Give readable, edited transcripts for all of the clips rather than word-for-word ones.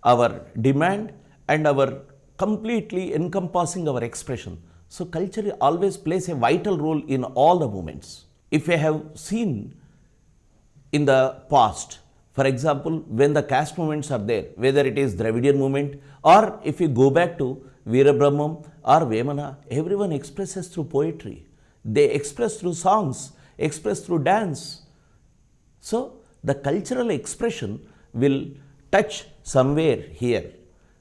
our demand and our completely encompassing our expression. So culture always plays a vital role in all the movements. If we have seen in the past, for example, when the caste movements are there, whether it is Dravidian movement or if you go back to Veerabrahmam or Vemana, everyone expresses through poetry. They express through songs, express through dance. So the cultural expression will touch somewhere here.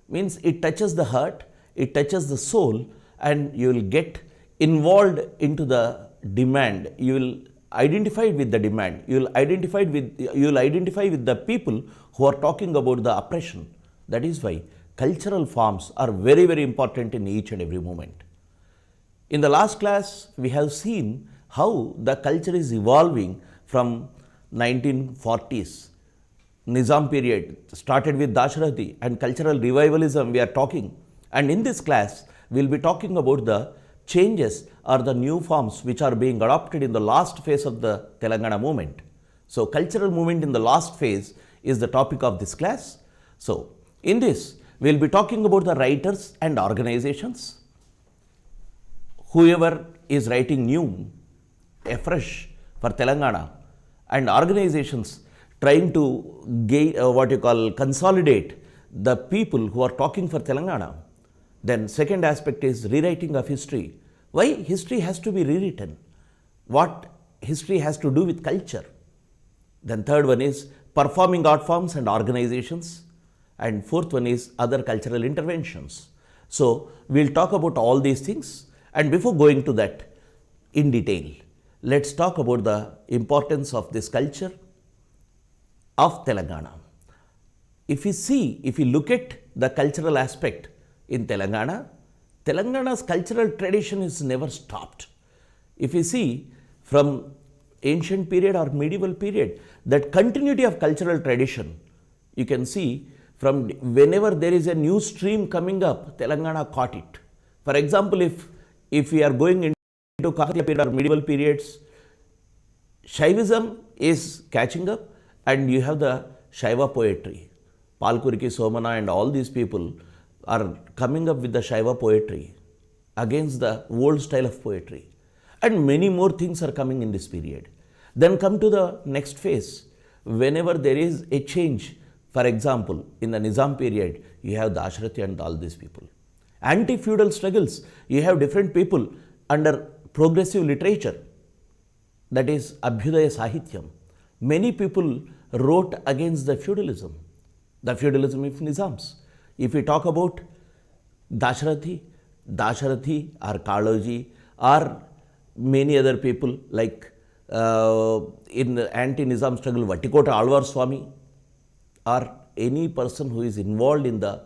Means it touches the heart, it touches the soul, and you will get involved into the demand. You will identify with the demand. You will identify with the people who are talking about the oppression. That is why cultural forms are very, very important in each and every moment. In the last class, we have seen how the culture is evolving from 1940s. Nizam period started with Dasharathy and cultural revivalism we are talking. And in this class, we will be talking about the changes or the new forms which are being adopted in the last phase of the Telangana movement. So cultural movement in the last phase is the topic of this class. So in this, we will be talking about the writers and organizations. Whoever is writing new, afresh for Telangana, and organizations trying to consolidate the people who are talking for Telangana. Then second aspect is rewriting of history. Why history has to be rewritten? What history has to do with culture? Then third one is performing art forms and organizations. And fourth one is other cultural interventions. So we'll talk about all these things. And before going to that in detail, let's talk about the importance of this culture of Telangana. If you look at the cultural aspect in Telangana, Telangana's cultural tradition is never stopped. If you see from ancient period or medieval period, that continuity of cultural tradition, you can see from whenever there is a new stream coming up, Telangana caught it. For example, if we are going into Kakatiya period or medieval periods, Shaivism is catching up, and you have the Shaiva poetry. Palkuriki, Somana and all these people are coming up with the Shaiva poetry against the old style of poetry. And many more things are coming in this period. Then come to the next phase. Whenever there is a change, for example, in the Nizam period, you have the Dasharathy and all these people. Anti-feudal struggles, you have different people under progressive literature, that is 𝗹𝗶𝗍 Sahityam. Many people wrote against the feudalism of Nizams. If we talk about Dasharathy or Kaloji or many other people like in the anti-Nizam struggle, Vattikota Alvar Swami, or any person who is involved in the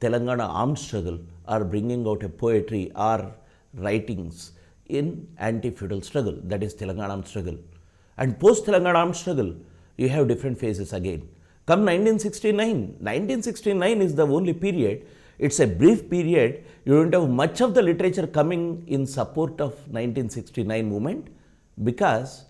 Telangana armed struggle are bringing out a poetry or writings in anti-feudal struggle, that is Telangana armed struggle. And post-Telangana armed struggle, you have different phases again. Come 1969 is the only period, it's a brief period, you don't have much of the literature coming in support of 1969 movement because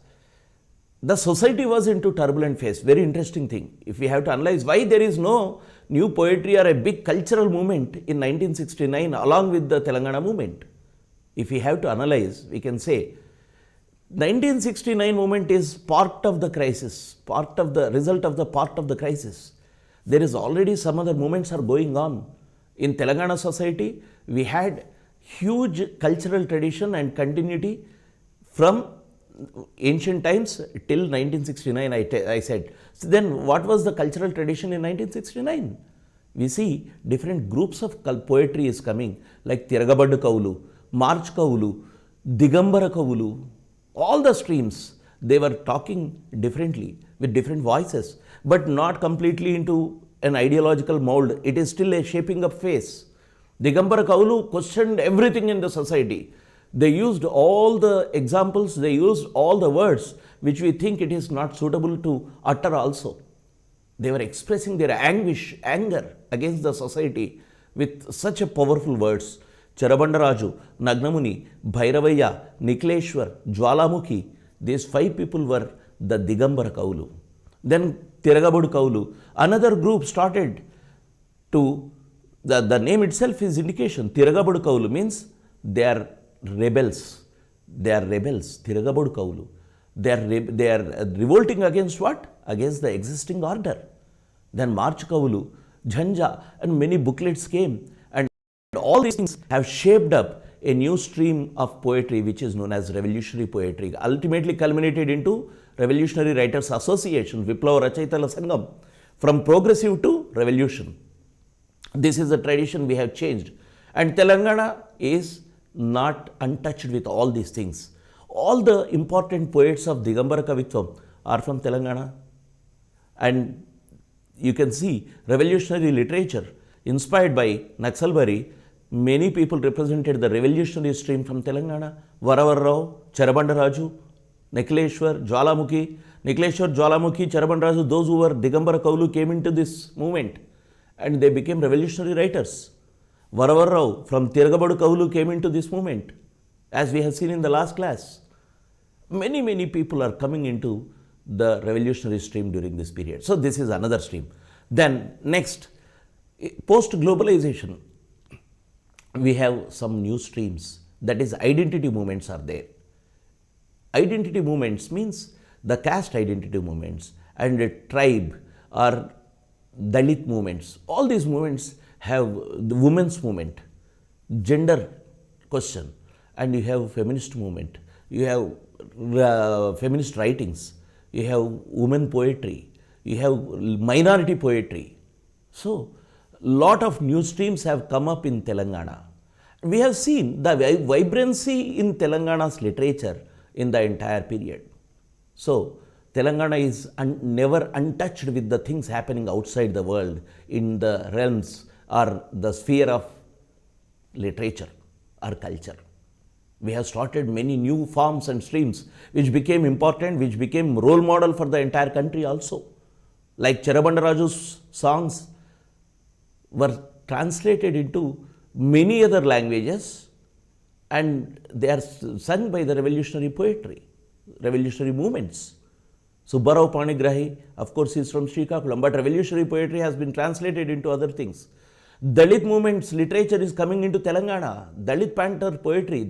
the society was into turbulent phase. Very interesting thing. If we have to analyze why there is no new poetry or a big cultural movement in 1969 along with the Telangana movement. If we have to analyze, we can say 1969 movement is part of the crisis, part of the result of the crisis. There is already some other movements are going on. In Telangana society, we had huge cultural tradition and continuity from ancient times till 1969, I said. So then what was the cultural tradition in 1969? We see different groups of poetry is coming like 𝗃𝗏𝗺 Kavulu, March Kavulu, Digambara Kavulu, all the streams, they were talking differently with different voices, but not completely into an ideological mold. It is still a shaping up phase. Digambara Kavulu questioned everything in the society. They used all the examples, they used all the words which we think it is not suitable to utter also. They were expressing their anguish, anger against the society with such a powerful words. Charabandaraju, Nagnamuni, Bhairavaya, Nikleshwar, Jwalamukhi, these 5 people were the Digambara Kavulu. Then 𝗃𝗏𝗺 Kavulu, another group started to, the name itself is indication. 𝗳𝗏𝗺𝗀𝗃 means they are rebels. They are rebels. 𝗳𝗏𝗺𝗀𝗃. They are revolting against what? Against the existing order. Then 𝗬𝗏𝗃, 𝗳𝗏, and many booklets came, and all these things have shaped up a new stream of poetry which is known as revolutionary poetry, ultimately culminated into Revolutionary Writers Association, 𝗹𝗶 𝗪𝗧𝗧 Sangham, from progressive to revolution. This is the tradition we have changed, and Telangana is not untouched with all these things. All the important poets of Digambar Kavitvam are from Telangana, and you can see revolutionary literature inspired by Naxalbari. Many people represented the revolutionary stream from Telangana. Varavarrao, Cherabandharaju, Nikleshwar, Jwalamukhi. Nikleshwar, Jwalamukhi, Cherabandharaju, those who were Digambara Kaulu came into this movement and they became revolutionary writers. Varavarrao from Tirgabadu Kaulu came into this movement, as we have seen in the last class. Many people are coming into the revolutionary stream during this period. So this is another stream. Then next, post-globalization, we have some new streams, that is identity movements are there. Identity movements means the caste identity movements and the tribe or Dalit movements. All these movements have the women's movement, gender question, and you have feminist movement, you have feminist writings, you have women poetry, you have minority poetry. So, lot of new streams have come up in Telangana. We have seen the vibrancy in Telangana's literature in the entire period. So, Telangana is never untouched with the things happening outside the world in the realms or the sphere of literature or culture. We have started many new forms and streams which became important, which became role model for the entire country also. Like Cherabandharaju's songs were translated into many other languages and they are sung by the revolutionary poetry, revolutionary movements. Subbarao Panigrahi, of course, is from Srikakulam, but revolutionary poetry has been translated into other things. Dalit movements literature is coming into Telangana. Dalit Panther poetry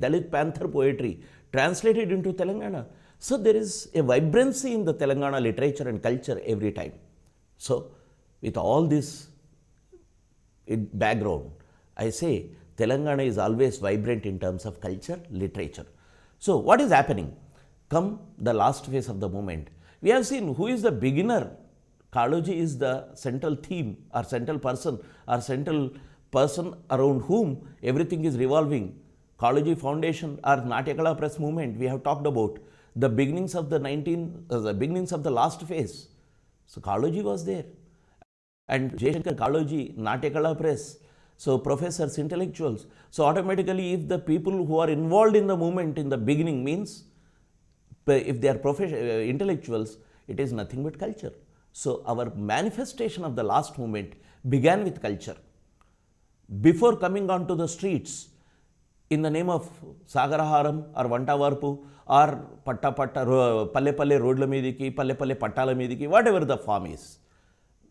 translated into Telangana. So there is a vibrancy in the Telangana literature and culture every time. So with all this background, I say Telangana is always vibrant in terms of culture, literature. So what is happening? Come the last phase of the movement. We have seen who is the beginner. 𝗂𝗪𝗪 is the central theme or central person around whom everything is revolving. 𝗂𝗪𝗪 Foundation or Natyakala Press movement, we have talked about the beginnings of the last phase. So 𝗂𝗪𝗪 was there. And Jaishankar 𝗂𝗪𝗪, Natyakala Press, so professors, intellectuals. So automatically if the people who are involved in the movement in the beginning means, if they are intellectuals, it is nothing but culture. So our manifestation of the last movement began with culture. Before coming onto the streets in the name of Sagaraharam or Vantavarpu or Palle Roadla Mediki, Palle Pattala Mediki, whatever the form is,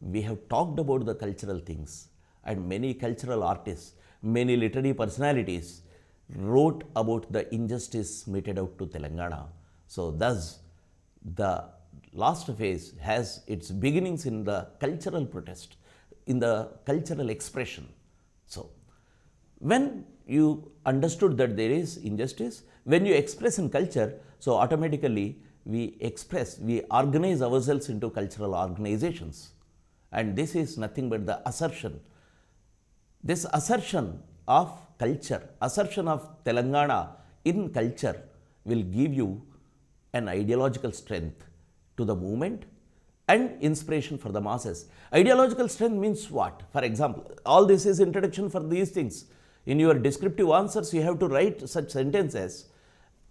we have talked about the cultural things, and many cultural artists, many literary personalities wrote about the injustice meted out to Telangana. So thus the last phase has its beginnings in the cultural protest, in the cultural expression. So when you understood that there is injustice, when you express in culture, so automatically we organize ourselves into cultural organizations. And this is nothing but the assertion. This assertion of culture, assertion of Telangana in culture will give you an ideological strength to the movement and inspiration for the masses. Ideological strength means what? For example, all this is introduction for these things. In your descriptive answers, you have to write such sentences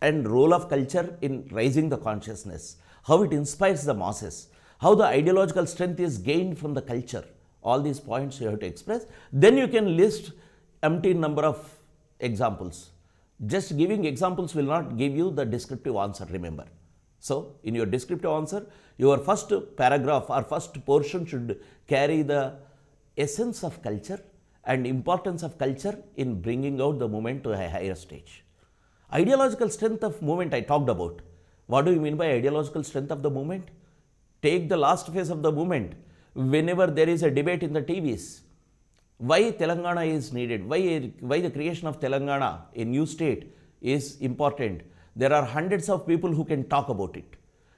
and role of culture in raising the consciousness, how it inspires the masses, how the ideological strength is gained from the culture. All these points you have to express. Then you can list empty number of examples. Just giving examples will not give you the descriptive answer, remember. So, in your descriptive answer, your first paragraph or first portion should carry the essence of culture and importance of culture in bringing out the movement to a higher stage. Ideological strength of movement I talked about. What do you mean by ideological strength of the movement? Take the last phase of the movement. Whenever there is a debate in the TVs, why Telangana is needed, why the creation of Telangana, a new state, is important. There are hundreds of people who can talk about it.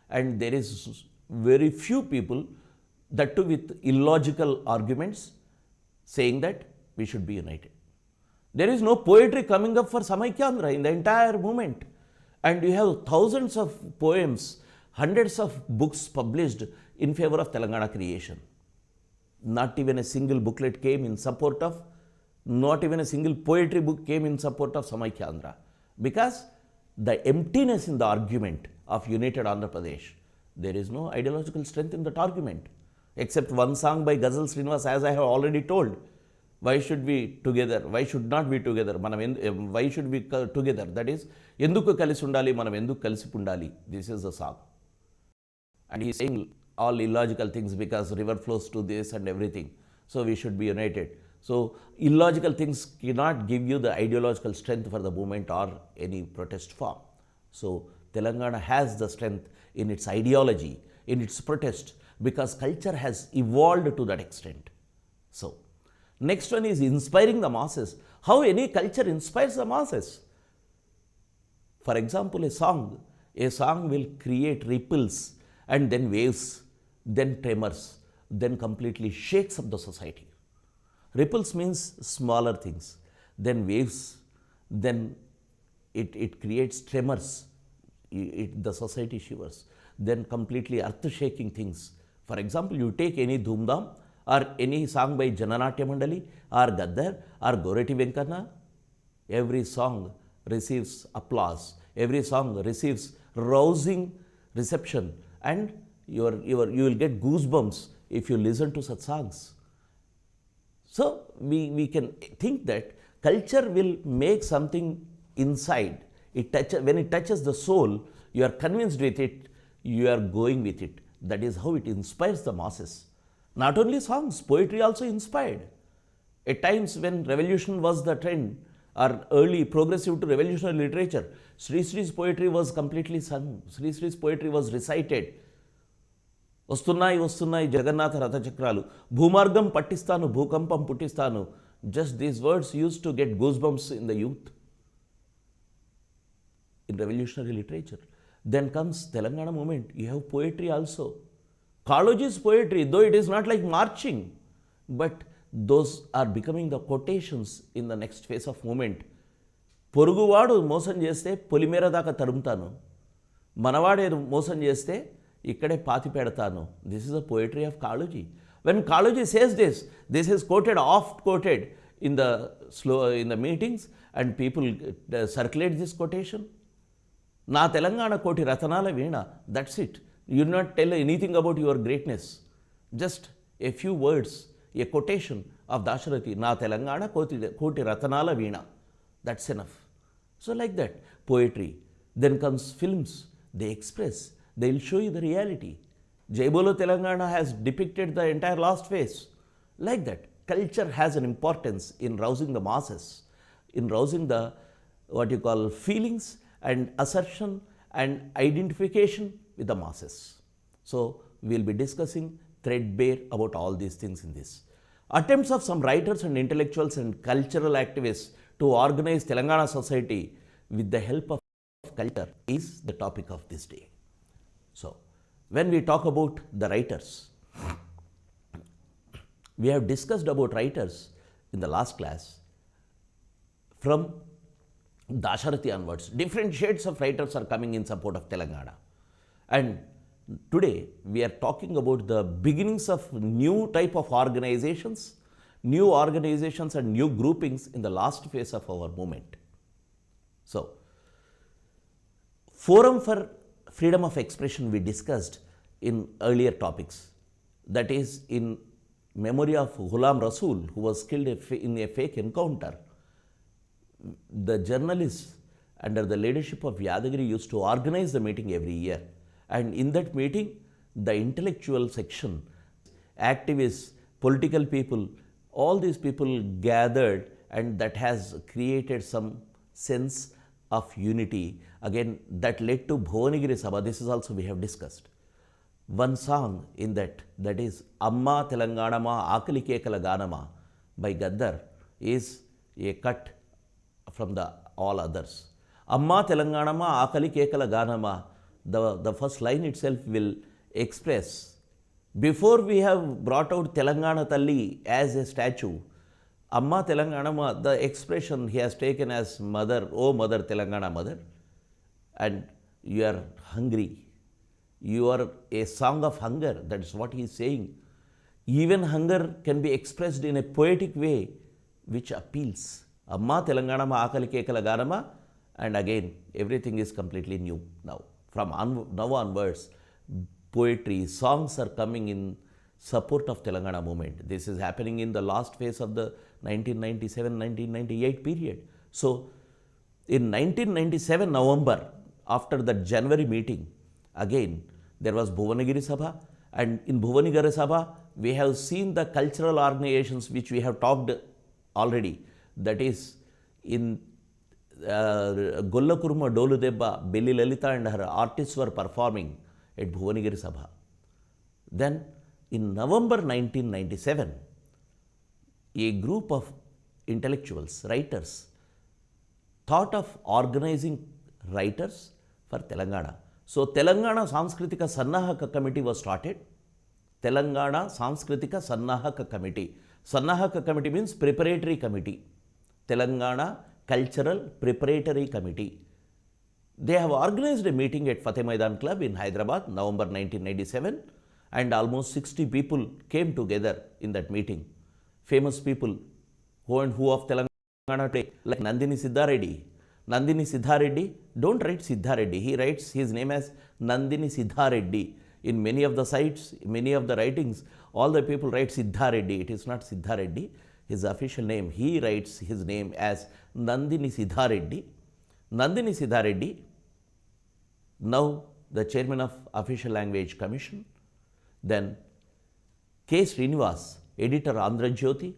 And there is very few people, that too with illogical arguments, saying that we should be united. There is no poetry coming up for 𝗧𝗦𝗔𝗧 in the entire movement. And you have thousands of poems, hundreds of books published in favor of Telangana creation. Not even a single booklet came in support of, not even a single poetry book came in support of 𝗧𝗦𝗔𝗧. Because the emptiness in the argument of united Andhra Pradesh, there is no ideological strength in that argument. Except one song by 𝗂𝗽𝗍 𝗧, as I have already told. Why should we together? Why should not be together? Why should we together? That is, ఎందుకు కలిసి ఉండాలి, మనం ఎందుకు కలిసి ఉండాలి. This is the song. And he is saying all illogical things because river flows to this and everything. So we should be united. So illogical things cannot give you the ideological strength for the movement or any protest form. So Telangana has the strength in its ideology, in its protest, because culture has evolved to that extent. So next one is inspiring the masses. How any culture inspires the masses? For example, a song will create ripples and then waves, then tremors, then completely shakes up the society. Ripples means smaller things, then waves, then it creates tremors, the society shivers, then completely earth-shaking things. For example, you take any Dhoomdham or any song by Jananatya Mandali or Gaddar or Goreti Venkana, every song receives applause, every song receives rousing reception, and you will get goosebumps if you listen to such songs. So we can think that culture will make something inside. When it touches the soul, you are convinced with it, you are going with it. That is how it inspires the masses. Not only songs, poetry also inspired. At times when revolution was the trend, or early progressive to revolutionary literature, 𝗧𝗧's poetry was completely sung. 𝗧𝗧's poetry was recited. వస్తున్నాయి వస్తున్నాయి జగన్నాథ రథచక్రాలు, భూమార్గం పట్టిస్తాను భూకంపం పుట్టిస్తాను. Just these words used to get goosebumps in the youth in revolutionary literature. Then comes Telangana movement. You have poetry also. 𝗂𝗽𝗍's poetry, though it is not like marching, but those are becoming the quotations in the next phase of movement. పొరుగువాడు మోసం చేస్తే పొలిమేర దాకా తరుముతాను, మనవాడే మోసం చేస్తే ఇక్కడే పాతి పెడతాను. This is the poetry of 𝗂𝗽𝗍. When 𝗂𝗽𝗍 says this is quoted, oft quoted in the meetings, and people circulate this quotation. నా తెలంగాణ కోటి రతనాల వీణ. That's it. You do not tell anything about your greatness. Just a few words, a quotation of Dasharathy. నా తెలంగాణ కోటి రతనాల వీణ. That's enough. So like that, poetry. Then comes films. They express. They will show you the reality. Jai Bolo Telangana has depicted the entire last phase. Like that, culture has an importance in rousing the masses, in rousing the feelings and assertion and identification with the masses. So we will be discussing threadbare about all these things in this. Attempts of some writers and intellectuals and cultural activists to organize Telangana society with the help of culture is the topic of this day. So, when we talk about the writers, we have discussed about writers in the last class from Dasharathy onwards. Different shades of writers are coming in support of Telangana. And today, we are talking about the beginnings of new type of organizations and new groupings in the last phase of our movement. So, Forum for Freedom of Expression we discussed in earlier topics. That is in memory of Ghulam Rasool, who was killed in a fake encounter. The journalists under the leadership of Yadagiri used to organize the meeting every year. And in that meeting, the intellectual section, activists, political people, all these people gathered, and that has created some sense of unity. Again, that led to 𝗂𝗧𝗧 𝗧. This is also we have discussed. One song in that is Amma Telanganama Akali Kekala Ganama by Gaddar is a cut from the all others. Amma Telanganama Akali Kekala Ganama, the first line itself will express, before we have brought out Telangana Talli as a statue, Amma Telanganama, the expression he has taken as mother, oh mother Telangana mother, and you are hungry. You are a song of hunger. That is what he is saying. Even hunger can be expressed in a poetic way which appeals. Amma Telanganama Akali Kekala Ganama, and again everything is completely new now. From now onwards, poetry, songs are coming in support of Telangana movement. This is happening in the last phase of the 1997-1998 period. So, in 1997 November, after that January meeting, again there was 𝗂𝗧𝗧 𝗧, and in 𝗂𝗧𝗧 𝗧 we have seen the cultural organizations which we have talked already. That is, in 𝗂𝗽𝗱𝗁𝗺 𝗺𝗺 Belli Lalita and her artists were performing at 𝗂𝗧𝗧 𝗧. Then in November 1997, a group of intellectuals, writers, thought of organizing writers for Telangana. So Telangana Sanskritika Sannahaka Committee was started. Telangana Sanskritika Sannahaka Committee. Sannahaka Committee means preparatory committee. Telangana Cultural Preparatory Committee. They have organized a meeting at Fateh Maidan Club in Hyderabad, November 1997, and almost 60 people came together in that meeting. Famous people who and who of Telangana today, like Nandini Siddha Reddy. Nandini Siddha Reddy, don't write Siddha Reddy, he writes his name as Nandini Siddha Reddy. In many of the sites, many of the writings, all the people write Siddha Reddy. It is not Siddha Reddy, his official name. He writes his name as Nandini Siddha Reddy. Nandini Siddha Reddy, now the chairman of Official Language Commission. Then 𝗂𝗽 editor Andhra Jyoti.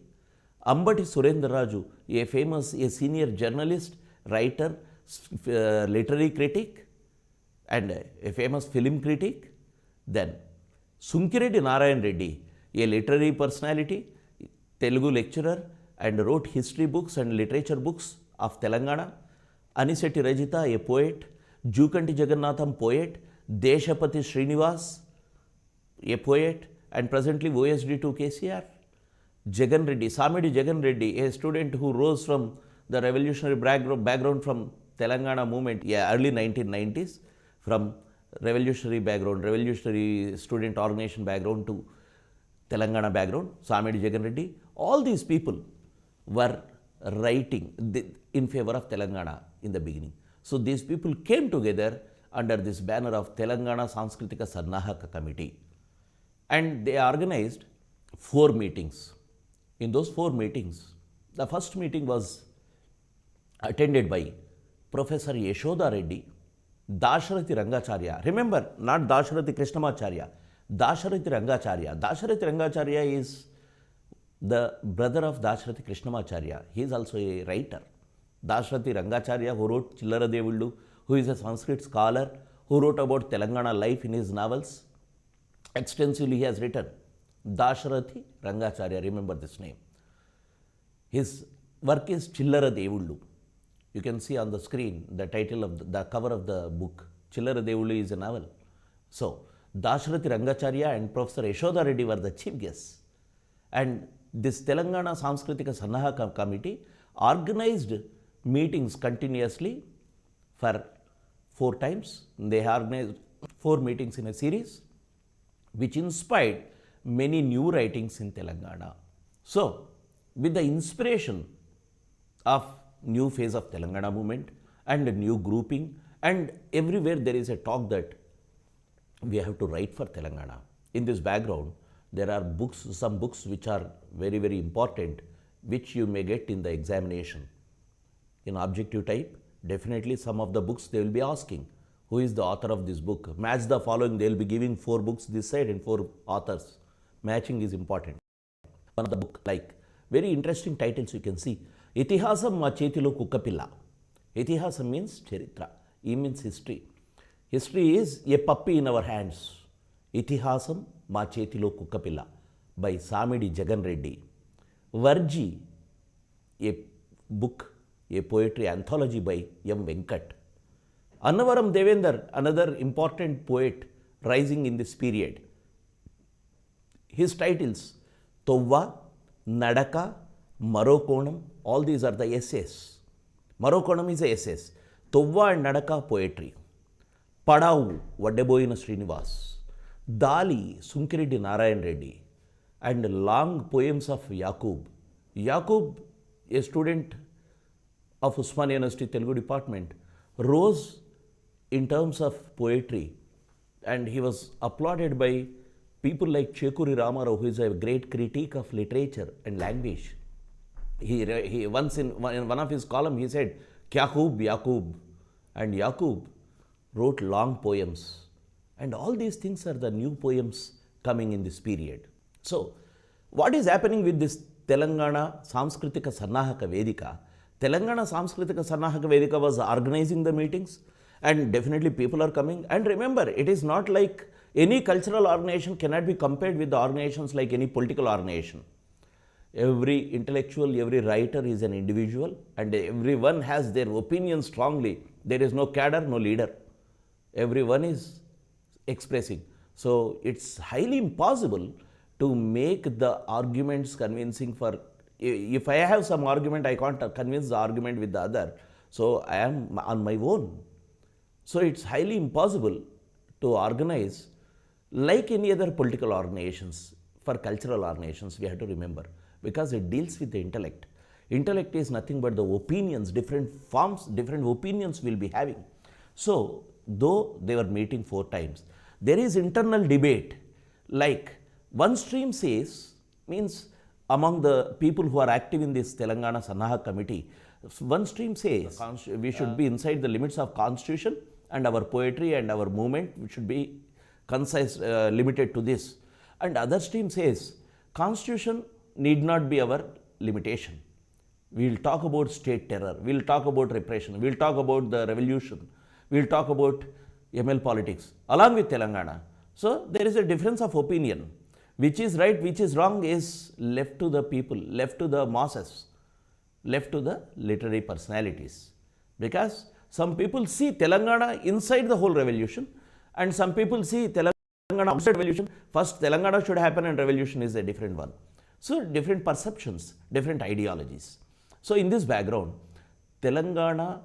𝗵𝗫𝗀𝗃 Surendraraju, a senior journalist, writer, literary critic, and a famous film critic. Then Sunkireddy Narayan Reddy, a literary personality, Telugu lecturer, and wrote history books and literature books of Telangana. Anisetti Rajita, a poet. Jukanti Jagannatham, poet. 𝗧𝗧 Srinivas, a poet, and presently OSD to KCR. Jagan Reddy, Samedi Jagan Reddy, a student who rose from the revolutionary background from Telangana movement, early 1990s, from revolutionary background, revolutionary student organization background to Telangana background, Samedi Jagan Reddy. All these people were writing in favor of Telangana in the beginning. So these people came together under this banner of Telangana Sanskritika Sannahaka Committee, and they organized 4 meetings. In those 4 meetings, the first meeting was attended by Professor Yashoda Reddy, 𝗧𝗦𝗧 Rangacharya. Remember, not 𝗧𝗦𝗧 Krishnamacharya, 𝗧𝗦𝗧 Rangacharya. 𝗧𝗦𝗧 Rangacharya is the brother of 𝗧𝗦𝗧 Krishnamacharya. He is also a writer. 𝗧𝗦𝗧 Rangacharya, who wrote 𝗬𝗓𝗪 𝗪𝗪, who is a Sanskrit scholar, who wrote about Telangana life in his novels. Extensively he has written. 𝗧𝗦𝗧 Rangacharya, remember this name. His work is 𝗬𝗓𝗪 𝗪𝗪. You can see on the screen the title of the cover of the book. 𝗬𝗓𝗪 𝗪𝗪 is a novel. So, 𝗧𝗦𝗧 Rangacharya and Professor Yashoda Reddy were the chief guests. And this Telangana Sanskritika Sannahaka Committee organized meetings continuously for 4 times. They organized 4 meetings in a series, which inspired many new writings in Telangana. So, with the inspiration of new phase of Telangana movement and new grouping, and everywhere there is a talk that we have to write for Telangana. In this background, there are books, some books which are very, very important, which you may get in the examination. In objective type, definitely some of the books they will be asking, who is the author of this book? Match the following, they will be giving 4 books this side and 4 authors. Matching is important. One of the book like Very interesting titles you can see. 𝗂𝗃 మా చేతిలో కుక్కపిల్ల. 𝗂𝗃 means charitra. E means history. History is a puppy in our hands. 𝗂𝗃 మా చేతిలో కుక్కపిల్ల by 𝗧𝗦𝗔𝗧 𝗳𝗏. 𝗧𝗦𝗔𝗧, a book, a poetry anthology by 𝗵𝗵𝗃. Annavaram Devender, another important poet rising in this period. His titles, 𝗬𝗏, 𝗧𝗏, 𝗧𝗏, all these are the essays. 𝗧𝗏 is the essays. 𝗬𝗏 and 𝗧𝗏 poetry. పడావు Vaddeboina Srinivas, దాలి Sunkireddy Narayana Reddy, and long poems of 𝗂𝗃. 𝗂𝗃, a student of Osmania University Telugu department, rose in terms of poetry, and he was applauded by people like 𝗂𝗃 Ramarao, who is a great critic of literature and language. He once in one of his columns he said, "Kya khoob 𝗂𝗃," and 𝗂𝗃 wrote long poems, and all these things are the new poems coming in this period. So, what is happening with this Telangana Sanskritika Sannahaka Vedika? Telangana Sanskritika Sannahaka Vedika was organizing the meetings, and definitely people are coming. And remember, it is not like any cultural organization cannot be compared with the organizations like any political organization. Every intellectual, every writer is an individual, and everyone has their opinion strongly. There is no cadre, no leader. Everyone is expressing. So it's highly impossible to make the arguments convincing for, if I have some argument, I can't convince the argument with the other. So I am on my own. So it's highly impossible to organize like any other political organizations. For cultural organizations, we have to remember, because it deals with the intellect. Intellect is nothing but the opinions, different forms, different opinions we'll be having. So, though they were meeting 4 times, there is internal debate. Like one stream says, means among the people who are active in this Telangana Sannahaka committee, one stream says we should be inside the limits of constitution, and our poetry and our movement should be concise, limited to this. And other stream says constitution need not be our limitation. We'll talk about state terror, we'll talk about repression, we'll talk about the revolution, we'll talk about ML politics along with Telangana. So there is a difference of opinion. Which is right, which is wrong is left to the people, left to the masses, left to the literary personalities. Because some people see Telangana inside the whole revolution, and some people see Telangana outside revolution. First Telangana should happen and revolution is a different one. So different perceptions, different ideologies. So in this background, Telangana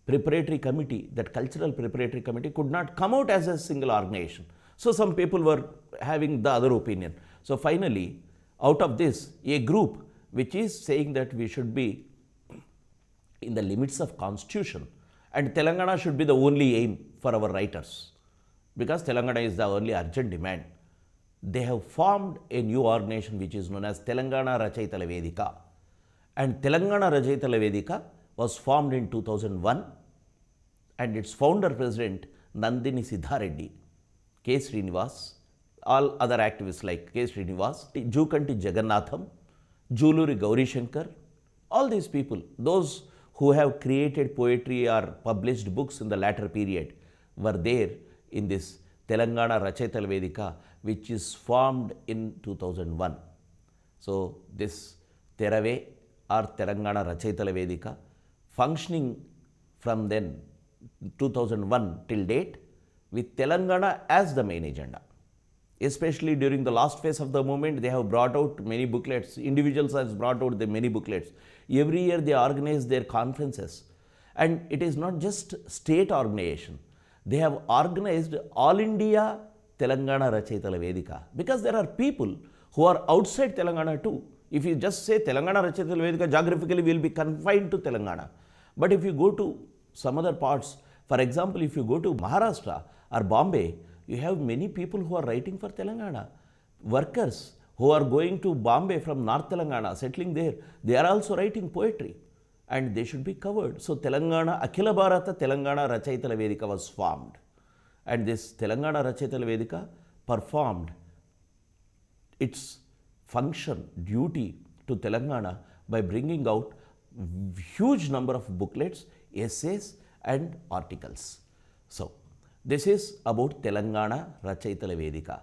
preparatory committee, that cultural preparatory committee, could not come out as a single organization. So some people were having the other opinion. So finally, out of this, a group which is saying that we should be in the limits of constitution, and Telangana should be the only aim for our writers, because Telangana is the only urgent demand. They have formed a new organization which is known as Telangana 𝗳𝗏 Vedika. And Telangana 𝗳𝗏 Vedika was formed in 2001, and its founder president Nandini Sidhareddy, 𝗂𝗽 all other activists like 𝗂𝗽, 𝗳𝗏 Jagannathan, Juluri Gauri Shankar, all these people, those who have created poetry or published books in the latter period, were there in this Telangana 𝗳𝗏 Vedika, which is formed in 2001. So this Teravē or Telangana 𝗳𝗏 Vedika functioning from then 2001 till date, with Telangana as the main agenda. Especially during the last phase of the movement, they have brought out many booklets. Individuals have brought out the many booklets. Every year they organize their conferences. And it is not just state organization. They have organized All India Telangana 𝗳𝗏 Vedika, because there are people who are outside Telangana too. If you just say Telangana 𝗳𝗏 Vedika, geographically we will be confined to Telangana. But if you go to some other parts, for example, if you go to Maharashtra or Bombay, you have many people who are writing for Telangana. Workers who are going to Bombay from North Telangana, settling there, they are also writing poetry, and they should be covered. So Telangana, Akhila Bharata Telangana 𝗳𝗏 Vedika was formed, and this Telangana 𝗳𝗏 Vedika performed its function, duty to Telangana by bringing out huge number of booklets, essays and articles. So, this is about Telangana 𝗧𝗦𝗃 𝗧𝗦𝗃.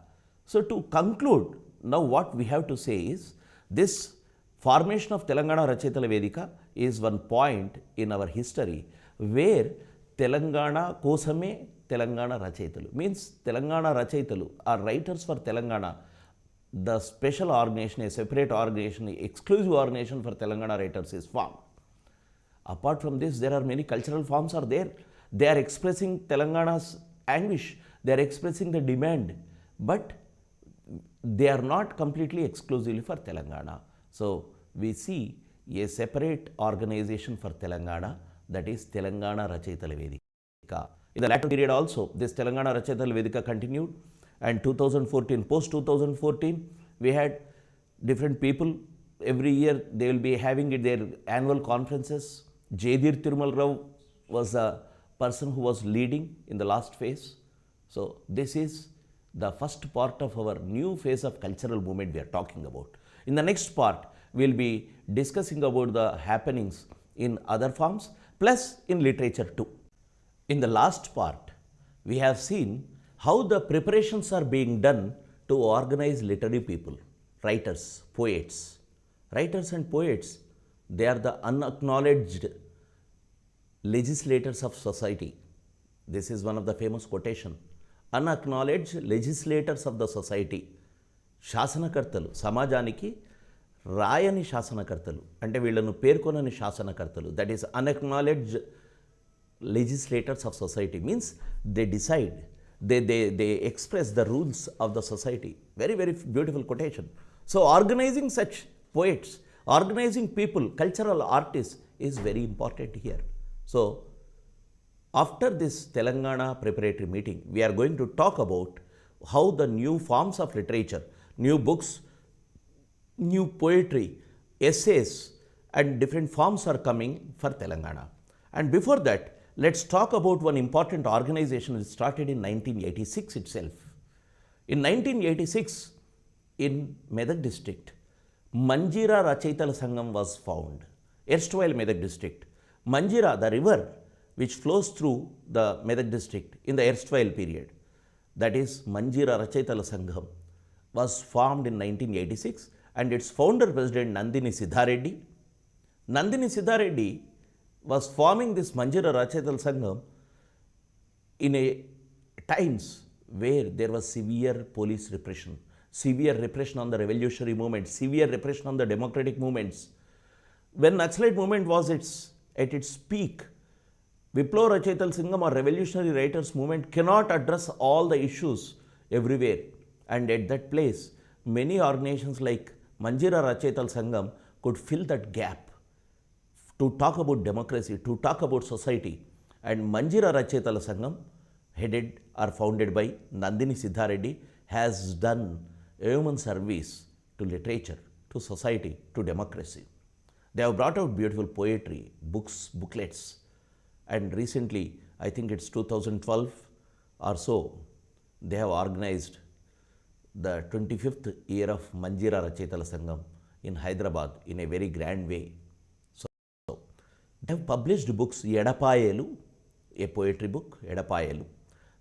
So, to conclude, now what we have to say is, this formation of Telangana 𝗧𝗦𝗃 𝗧𝗦𝗃 is one point in our history where Telangana kosame Telangana రచయితలు means Telangana రచయితలు are writers for Telangana. The special organization, a separate organization, exclusive organization for Telangana writers is formed. Apart from this, there are many cultural forms are there. They are expressing Telangana's anguish. They are expressing the demand, but they are not completely exclusively for Telangana. So, we see a separate organization for Telangana, that is Telangana 𝗧𝗦𝗃 𝗧𝗦𝗃. In the latter period also, this Telangana 𝗧𝗦𝗃 𝗧𝗦𝗃 continued, and 2014, post 2014, we had different people. Every year they will be having their annual conferences. 𝗳𝗏 𝗃𝗍𝗪 Rao was the person who was leading in the last phase. So, this is the first part of our new phase of cultural movement we are talking about. In the next part, we will be discussing about the happenings in other forms plus in literature too. In the last part, we have seen how the preparations are being done to organize literary people, writers, poets. Writers and poets, they are the unacknowledged legislators of society. This is one of the famous quotation. Unacknowledged legislators of the society. శాసనకర్తలు, సమాజానికి రాయని శాసనకర్తలు, అంటే వీళ్ళను పేర్కొనని శాసనకర్తలు. That is unacknowledged legislators of society, means they decide, they express the rules of the society. Very, very beautiful quotation. So, organizing such poets, organizing people, cultural artists is very important here. So, after this Telangana preparatory meeting, we are going to talk about how the new forms of literature, new books, new poetry, essays and different forms are coming for Telangana. And before that, let's talk about one important organization which started in 1986 itself. In 1986, in Medak district, Manjira Rachaital Sangam was found. Erstwhile Medak district. Manjira, the river which flows through the Medak district in the erstwhile period, that is Manjira Rachaital Sangam, was formed in 1986, and its founder president Nandini 𝗧𝗦𝗃. Nandini 𝗧𝗦𝗃 was forming this Manjira Rachaital Sangam in a times where there was severe police repression, severe repression on the revolutionary movement, severe repression on the democratic movements. When Naxalite movement was at its peak, Viplava Rachaital Sangam or revolutionary writers movement cannot address all the issues everywhere, and at that place many organizations like Manjira Rachaital Sangam could fill that gap to talk about democracy, to talk about society. And Manjira Rachaital Sangam, headed or founded by Nandini 𝗧𝗦𝗃, has done immense service to literature, to society, to democracy. They have brought out beautiful poetry, books, booklets, and recently, I think it's 2012 or so, they have organized the 25th year of Manjira Rachaital Sangam in Hyderabad in a very grand way. So, they have published books, 𝗵𝗶𝗍𝗪, a poetry book, 𝗵𝗶𝗍𝗪.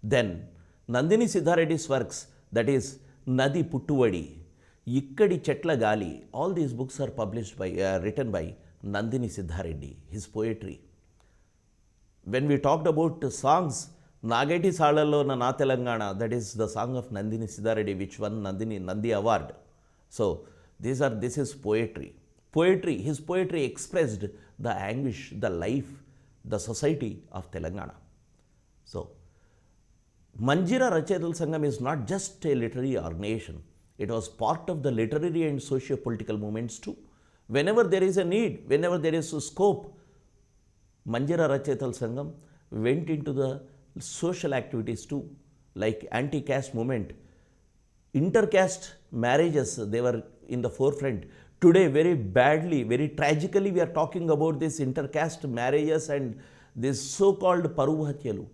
Then, Nandini 𝗧𝗧𝗃's works, that is Nadi Puttuvadi, Ikkadi Chetla Gali, all these books are published by, written by Nandini 𝗧𝗧𝗃, his poetry. When we talked about songs, Nageti Salallo Na Telangana, that is the song of Nandini 𝗧𝗧𝗃, which won Nandi Award. So, this is poetry. Poetry, his poetry expressed the anguish, the life, the society of Telangana. So, Manjira Rachaital Sangam is not just a literary organization. It was part of the literary and socio-political movements too. Whenever there is a need, whenever there is a scope, Manjira Rachaital Sangam went into the social activities too, like anti-caste movement. Intercaste marriages, they were in the forefront. Today, very badly, very tragically, we are talking about this intercaste marriages and this so-called 𝗃𝗍𝗪.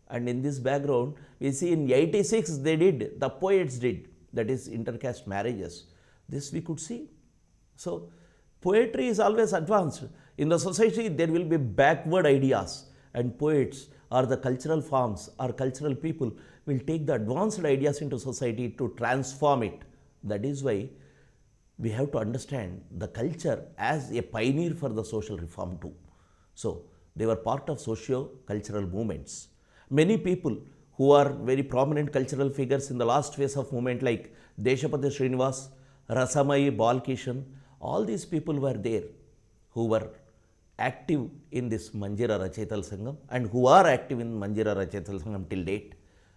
And in this background, we see in 86 they did, the poets did, that is intercaste marriages. This we could see. So, Poetry is always advanced. In the society, there will be backward ideas, and poets or the cultural forms or cultural people will take the advanced ideas into society to transform it. That is why we have to understand the culture as a pioneer for the social reform too. So, they were part of socio-cultural movements. Many people who are very prominent cultural figures in the last phase of movement like 𝗧𝗦𝗔𝗧 𝗚𝗏, 𝗳𝗏 𝗏𝗏 all these people were there who were active in this Manjira Rachayital Sangam and who are active in Manjira Rachayital Sangam till date.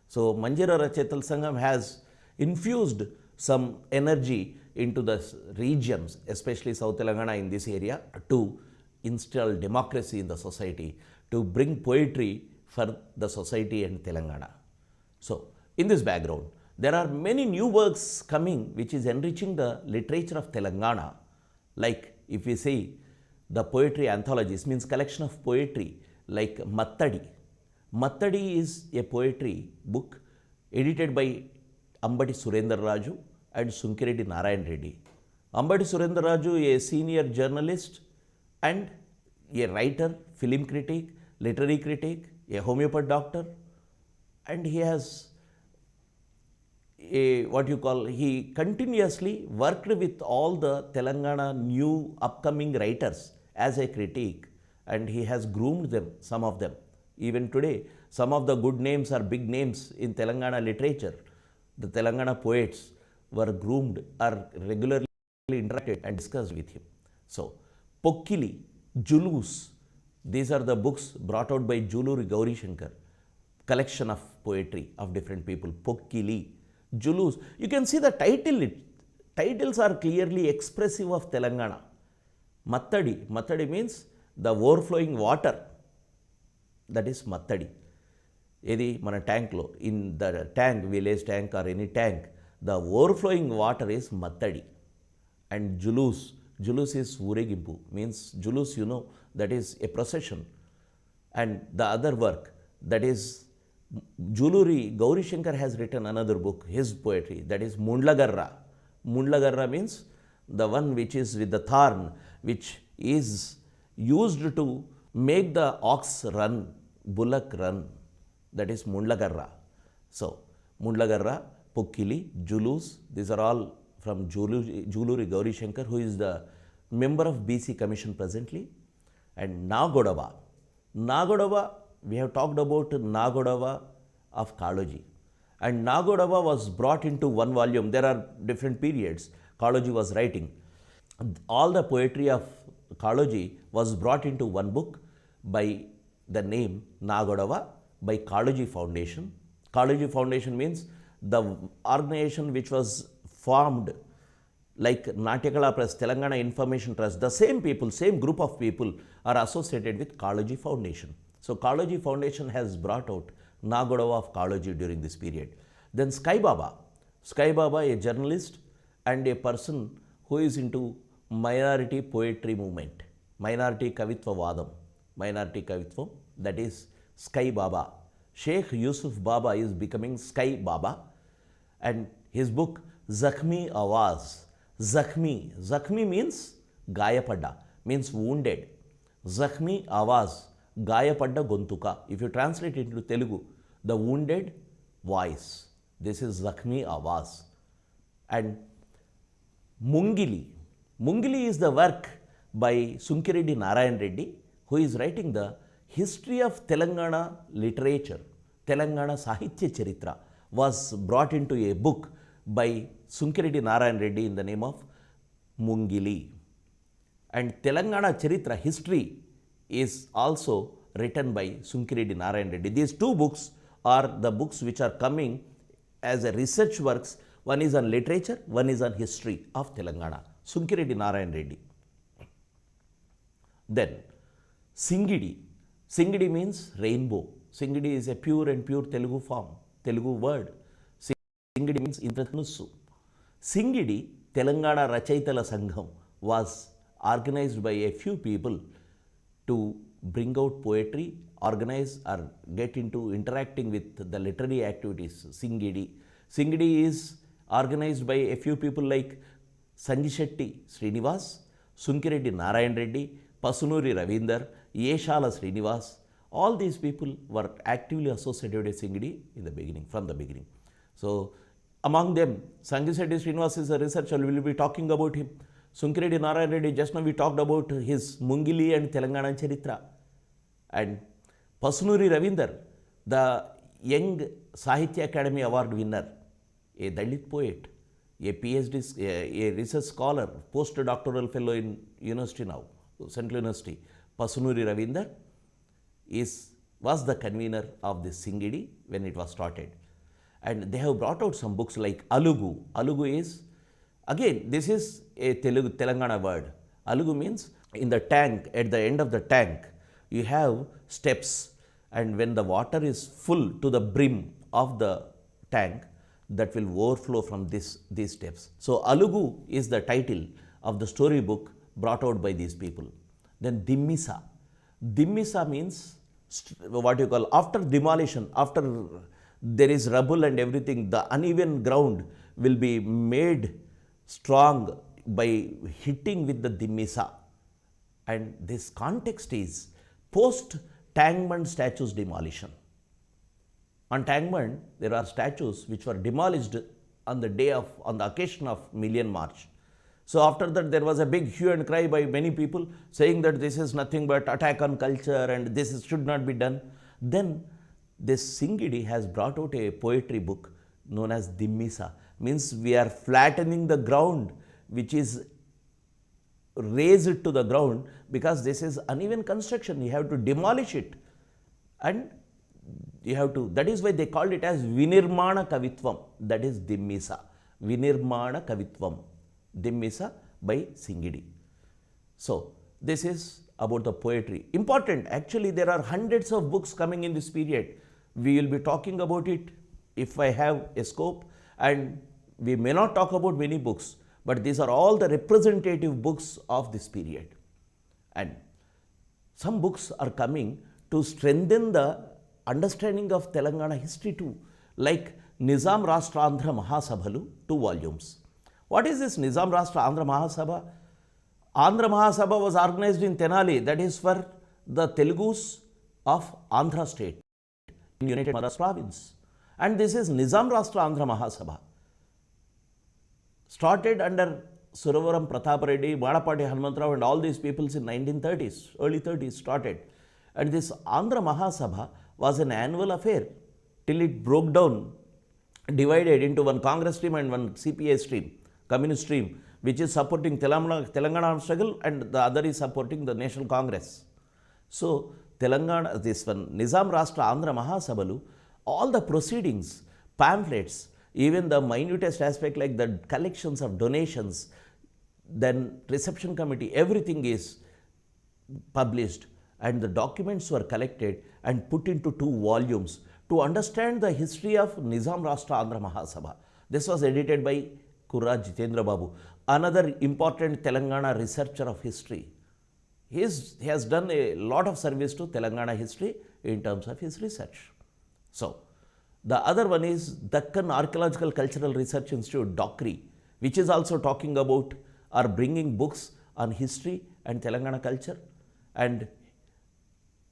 So, Manjira Rachayital Sangam has infused some energy into the regions, especially South Telangana in this area, to install democracy in the society, to bring poetry for the society and Telangana. So, in this background, there are many new works coming which is enriching the literature of Telangana. Like if we say the poetry anthologies, means collection of poetry like 𝗧𝗦𝗔𝗧. 𝗧𝗦𝗔𝗧 is a poetry book edited by 𝗵𝗫𝗬𝗓 𝗏𝗏 and 𝗧𝗪𝗏 𝗧 Reddy. 𝗵𝗫𝗬𝗓 𝗏𝗏, a senior journalist and a writer, film critic, literary critic, a homeopathy doctor, and he has he continuously worked with all the Telangana new upcoming writers as a critic, and he has groomed them, some of them. Even today, some of the good names are big names in Telangana literature. The Telangana poets were groomed or regularly interacted and discussed with him. So, 𝗂𝗽𝗱, 𝗳𝗠𝗓, these are the books brought out by 𝗳𝗠𝗓 𝗂𝗽𝗱, collection of poetry of different people. 𝗂𝗽𝗱, 𝗳𝗠𝗓. You can see the titles are clearly expressive of Telangana. 𝗧𝗦𝗔𝗧 means the overflowing water, that is 𝗧𝗦𝗔𝗧. Edi mana tank lo, in the tank, village tank or any tank, the overflowing water is 𝗧𝗦𝗔𝗧. And 𝗳𝗠𝗓 is ఊరేగింపు, means 𝗳𝗠, that is a procession. And the other work, that is 𝗳𝗠𝗓 𝗂𝗽𝗱 has written another book, his poetry, that is 𝗧𝗠𝗏. 𝗧𝗠𝗏 means the one which is with the thorn, which is used to make the ox run, bullock run, that is 𝗧𝗠𝗏. So, 𝗧𝗠𝗏, 𝗂𝗽𝗱, 𝗳𝗠𝗓, these are all from 𝗳𝗠𝗓 𝗂𝗽𝗱, who is the member of BC Commission presently. And 𝗳𝗏, we have talked about 𝗳𝗏 of 𝗂𝗽𝗱. And 𝗳𝗏 was brought into one volume. There are different periods 𝗂𝗽𝗱 was writing. All the poetry of 𝗂𝗽𝗱 was brought into one book by the name 𝗳𝗏 by 𝗂𝗽𝗱 Foundation. 𝗂𝗽𝗱 Foundation means the organization which was formed like Natyakala Press, Telangana Information Trust, the same people, same group of people are associated with 𝗂𝗽𝗱 Foundation. So, 𝗂𝗽𝗱 Foundation has brought out 𝗳𝗏 of 𝗂𝗽𝗱 during this period. Then 𝗧𝗑𝗏, a journalist and a person who is into minority poetry movement, minority 𝗂𝗽𝗍𝗏, that is 𝗧𝗑𝗏. Sheikh Yusuf Baba is becoming 𝗧𝗑𝗏, and his book 𝗳𝗏 𝗏𝗧. 𝗳𝗏 means గాయపడ్డ, means wounded. 𝗳𝗏 𝗏𝗧, గాయపడ్డ గొంతుక. If you translate it into Telugu, the wounded voice. This is 𝗳𝗏 𝗏𝗧. And Mungili is the work by 𝗧𝗪𝗏 𝗧 Reddy, who is writing the history of Telangana literature. Telangana Sahitya Charitra was brought into a book by 𝗧𝗪𝗏 𝗧 Reddy in the name of Mungili. And Telangana Charitra history is also written by 𝗧𝗪𝗏 𝗧 Reddy. These two books are the books which are coming as a research works. One is on literature, one is on history of Telangana. 𝗧𝗪𝗏 𝗧 Reddy. Then Singidi. Singidi means rainbow. Singidi is a pure Telugu form, Telugu word. Singidi means Indrathanussu. Singidi, Telangana Rachayitala Sangham, was organized by a few people to bring out poetry, organize or get into interacting with the literary activities. Singidi is organized by a few people like Sanjishetty Srinivas, Sunkireddy Narayan Reddy, Pasunuri Ravindar, Yeshala Srinivas, all these people were actively associated with Singidi in the beginning, from the beginning. So, among them, Sangiseddy Srinivas is a researcher, we will be talking about him. Sunkireddy Narayan Reddy, just now we talked about his Mungili and Telangana Charitra. And Pasunuri Ravindar, the Young Sahitya Academy Award winner, a Dalit poet, a PhD, a research scholar, postdoctoral fellow in university now, Central University, Pasunuri Ravindar, was the convener of this Singidi when it was started. And they have brought out some books like Alugu. Alugu is, again, this is a Telangana word. Alugu means in the tank, at the end of the tank, you have steps, and when the water is full to the brim of the tank, that will overflow from these steps. So, Alugu is the title of the storybook brought out by these people. Then 𝗬𝗎. 𝗬𝗎 means what you call after demolition, after there is rubble and everything, the uneven ground will be made strong by hitting with the 𝗬𝗎. And this context is post-Tangmand statues demolition. On Tangmand, there are statues which were demolished on the occasion of Million March. So after that, there was a big hue and cry by many people saying that this is nothing but attack on culture and this should not be done. Then this Singidi has brought out a poetry book known as 𝗬𝗎, means we are flattening the ground which is raised to the ground, because this is uneven construction, you have to demolish it and you have to, that is why they called it as Vinirmana Kavitvam, that is 𝗬𝗎, Vinirmana Kavitvam, 𝗬𝗎 by Singidi. So this is about the poetry. Important, actually there are hundreds of books coming in this period. We will be talking about it if I have a scope, and we may not talk about many books, but these are all the representative books of this period. And some books are coming to strengthen the understanding of Telangana history too, like Nizam Rashtra Andhra Mahasabhalu, 2 volumes. What is this Nizam Rashtra Andhra Mahasabha? Andhra Mahasabha was organized in Tenali, that is for the Telugus of Andhra state in United Madras province. And this is Nizam Rashtra Andhra Mahasabha, started under Suravaram Pratap Reddy, Madapati Hanumantrao and all these peoples in 1930s, early 30s started. And this Andhra Mahasabha was an annual affair till it broke down, divided into one Congress stream and one CPI stream, communist stream, which is supporting Telangana struggle and the other is supporting the National Congress. So Telangana, this one, Nizam Rashtra Andhra Mahasabhalu, all the proceedings, pamphlets, even the minutest aspect like the collections of donations, then reception committee, everything is published, and the documents were collected and put into 2 volumes to understand the history of Nizam Rashtra Andhra Mahasabha. This was edited by 𝗂𝗽 Babu, another important Telangana researcher of history. He has done a lot of service to Telangana history in terms of his research. So, the other one is Deccan Archaeological Cultural Research Institute, DOCRI, which is also talking about or bringing books on history and Telangana culture. And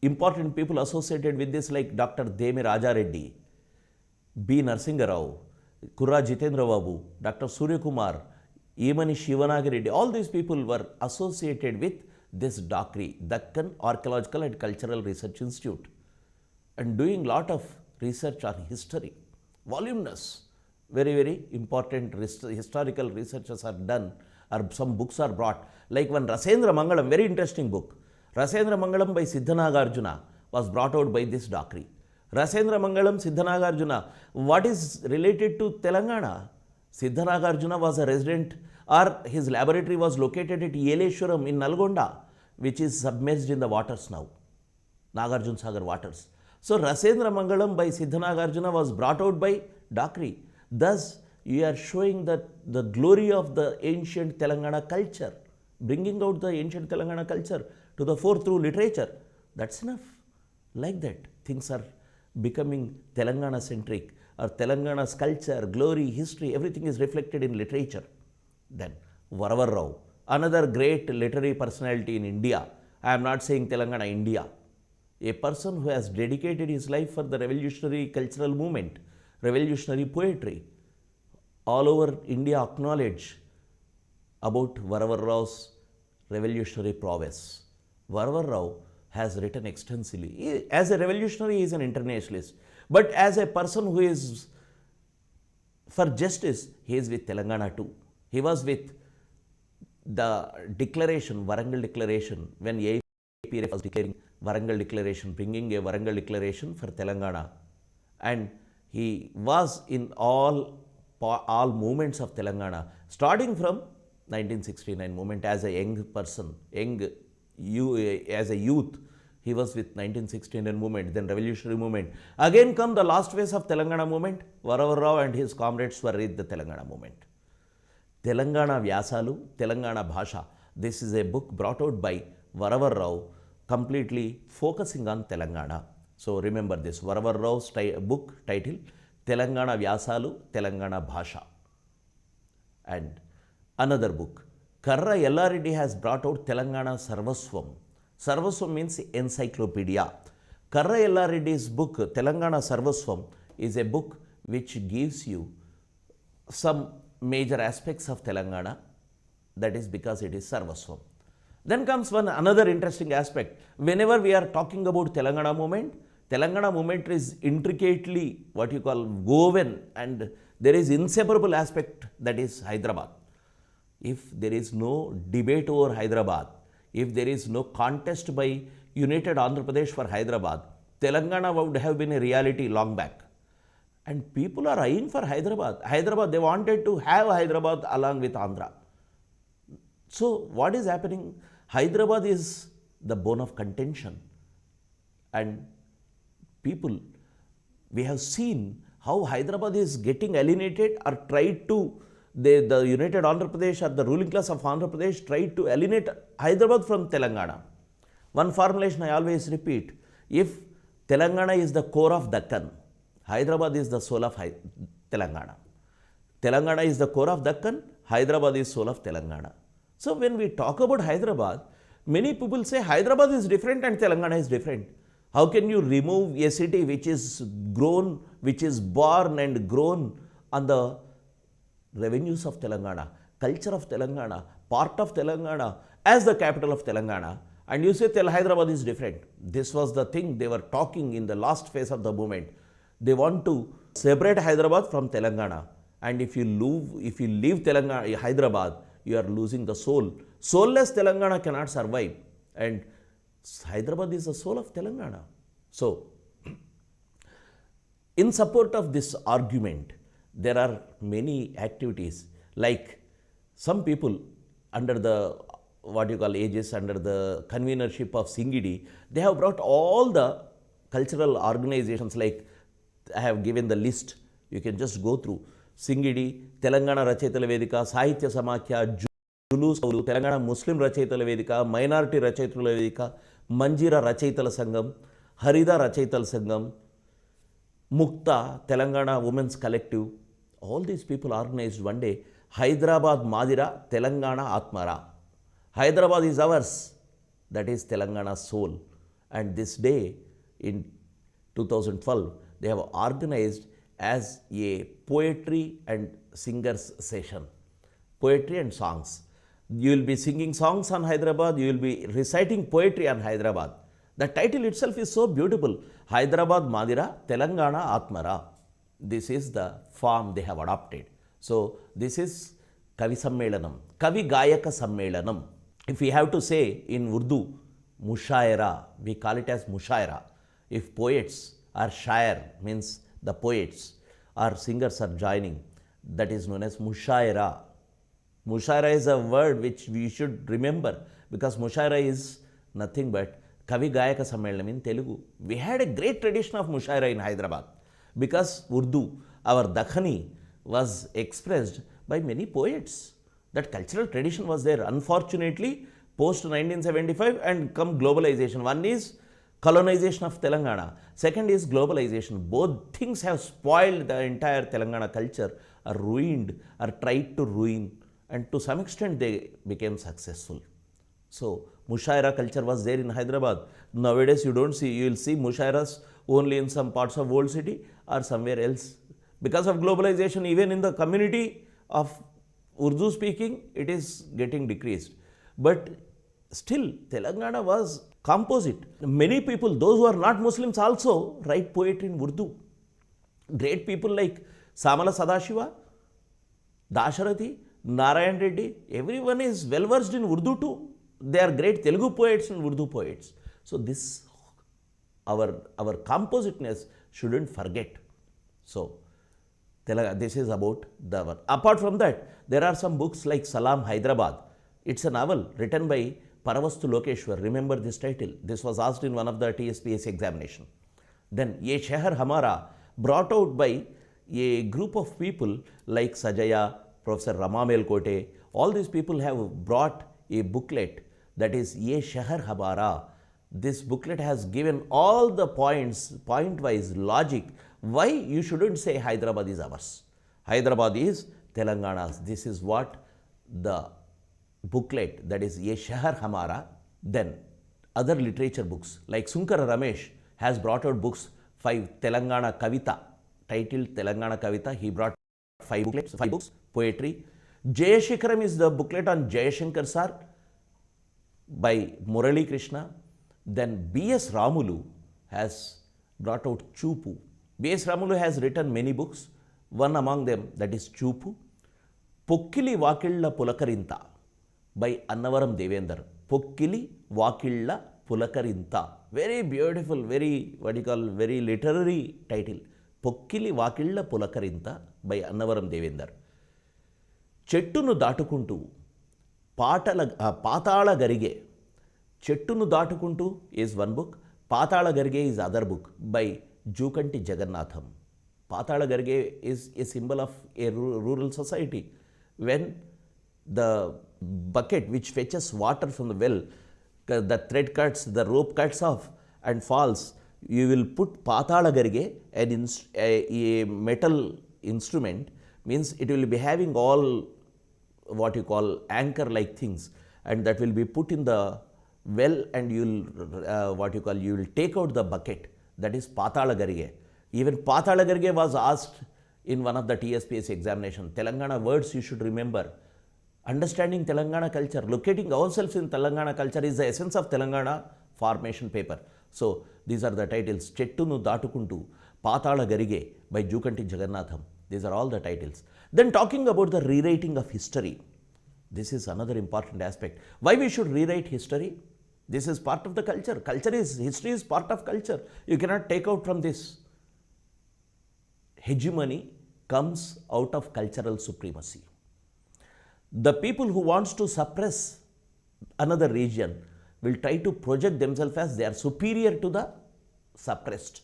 important people associated with this like Dr. Demi Raja Reddy, B. Narasimha Rao, 𝗂𝗽 Babu, Dr. Surya Kumar, Yemani Shivanagi Reddy, all these people were associated with this DOCRI, Deccan Archaeological and Cultural Research Institute, and doing lot of research on history, voluminous, very, very important historical researches are done, or some books are brought, like one Rasendra Mangalam, very interesting book. Rasendra Mangalam by Siddhanagarjuna was brought out by this DOCRI. Rasendra Mangalam, Siddhanagarjuna, what is related to Telangana? Siddhanagarjuna was a resident, or his laboratory was located at Yeleshwaram in Nalgonda, which is submerged in the waters now, Nagarjuna Sagar waters. So Rasendra Mangalam by Siddhanagarjuna was brought out by DOCRI. Thus, you are showing that the glory of the ancient Telangana culture, bringing out the ancient Telangana culture to the fore through literature. That's enough. Like that, things are becoming Telangana centric, or Telangana's culture, glory, history, everything is reflected in literature. Then Varavar Rao, another great literary personality in India. I am not saying Telangana, India. A person who has dedicated his life for the revolutionary cultural movement, revolutionary poetry. All over India acknowledge about 𝗧𝗏𝗏𝗏's revolutionary prowess. 𝗧𝗏𝗏 has written extensively. As a revolutionary, he is an internationalist. But as a person who is for justice, he is with Telangana too. He was with the declaration, Warangal Declaration, when 𝗵𝗵𝗃 was declaring Warangal Declaration, bringing a Warangal Declaration for Telangana. And he was in all movements of Telangana, starting from 1969 movement as a young person, as a youth. He was with 1969 movement, then revolutionary movement. Again come the last phase of Telangana movement. 𝗧𝗏𝗏 and his comrades were with the Telangana movement. Telangana Vyasalu, Telangana Bhasha. This is a book brought out by 𝗧𝗏𝗏, completely focusing on Telangana. So remember this, 𝗧𝗏𝗏's book title, Telangana Vyasalu, Telangana Bhasha. And another book, 𝗂𝗽𝗱 has brought out Telangana 𝗧𝗏𝗺. 𝗧𝗏𝗺 means encyclopedia. 𝗂𝗽𝗱's book, Telangana 𝗧𝗏𝗺, is a book which gives you some major aspects of Telangana. That is because it is 𝗧𝗏𝗺. Then comes another interesting aspect. Whenever we are talking about Telangana movement is intricately what you call woven, and there is inseparable aspect, that is Hyderabad. If there is no debate over Hyderabad, if there is no contest by United Andhra Pradesh for Hyderabad, Telangana would have been a reality long back. And people are eyeing for Hyderabad. They wanted to have Hyderabad along with Andhra. So what is happening? Hyderabad is the bone of contention. And people, we have seen how Hyderabad is getting alienated or tried to, the United Andhra Pradesh or the ruling class of Andhra Pradesh tried to alienate Hyderabad from Telangana. One formulation I always repeat, if Telangana is the core of Deccan, Hyderabad is the soul of Telangana. Telangana is the core of Deccan, Hyderabad is soul of Telangana. So when we talk about Hyderabad, many people say Hyderabad is different and Telangana is different. How can you remove a city which is grown, which is born and grown on the revenues of Telangana, culture of Telangana, part of Telangana, as the capital of Telangana, and you say Hyderabad is different? This was the thing they were talking in the last phase of the movement. They want to separate Hyderabad from Telangana, and if you leave Telangana, Hyderabad, you are losing the soul. Soulless Telangana cannot survive, and Hyderabad is the soul of Telangana. So, in support of this argument, there are many activities, like some people under the what you call aegis, under the convenership of 𝗬𝗏𝗧, they have brought all the cultural organizations, like I have given the list, you can just go through. 𝗬𝗏𝗧, Telangana Rachayitala Vedika, Sahitya Samakhya, Julus, Telangana Muslim Rachayitala Vedika, Minority Rachayitala Vedika, Manjira Rachayitala Sangam, Harida Rachayitala Sangam, Mukta, Telangana Women's Collective. All these people organized one day, Hyderabad Madira, Telangana Atmara. Hyderabad is ours, that is Telangana's soul. And this day in 2012, they have organized as a poetry and singers session, poetry and songs. You will be singing songs on Hyderabad, you will be reciting poetry on Hyderabad. The title itself is so beautiful, Hyderabad Madira, Telangana Atmara. This is the form they have adopted. So this is Kavi Sammelanam, Kavi Gayaka Sammelanam. If we have to say in Urdu, Mushaira, we call it as Mushaira. If poets or shair, means the poets or singers are joining, that is known as Mushaira. Mushaira is a word which we should remember, because Mushaira is nothing but Kavi Gayaka Sammelanam in Telugu. We had a great tradition of Mushaira in Hyderabad, because Urdu, our Dakhani, was expressed by many poets. That cultural tradition was there. Unfortunately, post 1975 and come globalization. One is colonization of Telangana. Second is globalization. Both things have spoiled the entire Telangana culture, or ruined, or tried to ruin and to some extent they became successful. So Mushaira culture was there in Hyderabad. Nowadays you don't see, you will see Mushairas only in some parts of old city or somewhere else. Because of globalization, even in the community of Urdu speaking, it is getting decreased. But still, Telangana was composite. Many people, those who are not Muslims also write poetry in Urdu. Great people like Samala Sadashiva, Dasharathy, Narayan Reddy, everyone is well versed in Urdu too. They are great Telugu poets and Urdu poets. So this, our compositeness shouldn't forget. So this is about the one. Apart from that, there are some books like Salam Hyderabad. It's a novel written by Paravastu Lokeshwar. Remember this title. This was asked in one of the TSPSC examination. Then Ye Sheher Hamara, brought out by a group of people like Sajaya, Professor Ramamel Kote. All these people have brought a booklet that is Ye Sheher Hamara. This booklet has given all the points, point-wise logic, why you shouldn't say Hyderabad is ours. Hyderabad is Telangana's. This is what the booklet, that is Ye Sheher Hamara. Then other literature books like Sunkara Ramesh has brought out books, 5 Telangana Kavita, titled Telangana Kavita. He brought 5 books, poetry. Jayashikaram is the booklet on Jayashankar Sir by Murali Krishna. Then B.S. Ramulu has brought out Chupu. B.S. Ramulu has written many books. One among them, that is Chupu. Pokkili Vakilla Pulakarinta by Annavaram Devendra. Pokkili Vakilla Pulakarinta. Very beautiful, very, very literary title. Pokkili Vakilla Pulakarinta by Annavaram Devendra. Chettunu Datukuntu Patala Garige. Chettunu Datukuntu is one book. Patala Garge is other book by Jukanti Jagannatham. Patala Garge is a symbol of a rural society. When the bucket which fetches water from the well, the thread cuts, the rope cuts off and falls, you will put Patala Garge, a metal instrument, means it will be having all what you call anchor like things, and that will be put in the well, and you will you will take out the bucket. That is Patala Garge. Even Patala Garge was asked in one of the TSPSC examination. Telangana words you should remember. Understanding Telangana culture, locating ourselves in Telangana culture is the essence of Telangana formation paper. So these are the titles. Chettunu Datukuntu, Patala Garige by Jukanti Jagannatham. These are all the titles. Then talking about the rewriting of history. This is another important aspect. Why we should rewrite history? This is part of the culture. History is part of culture. You cannot take out from this. Hegemony comes out of cultural supremacy. The people who wants to suppress another region will try to project themselves as they are superior to the suppressed.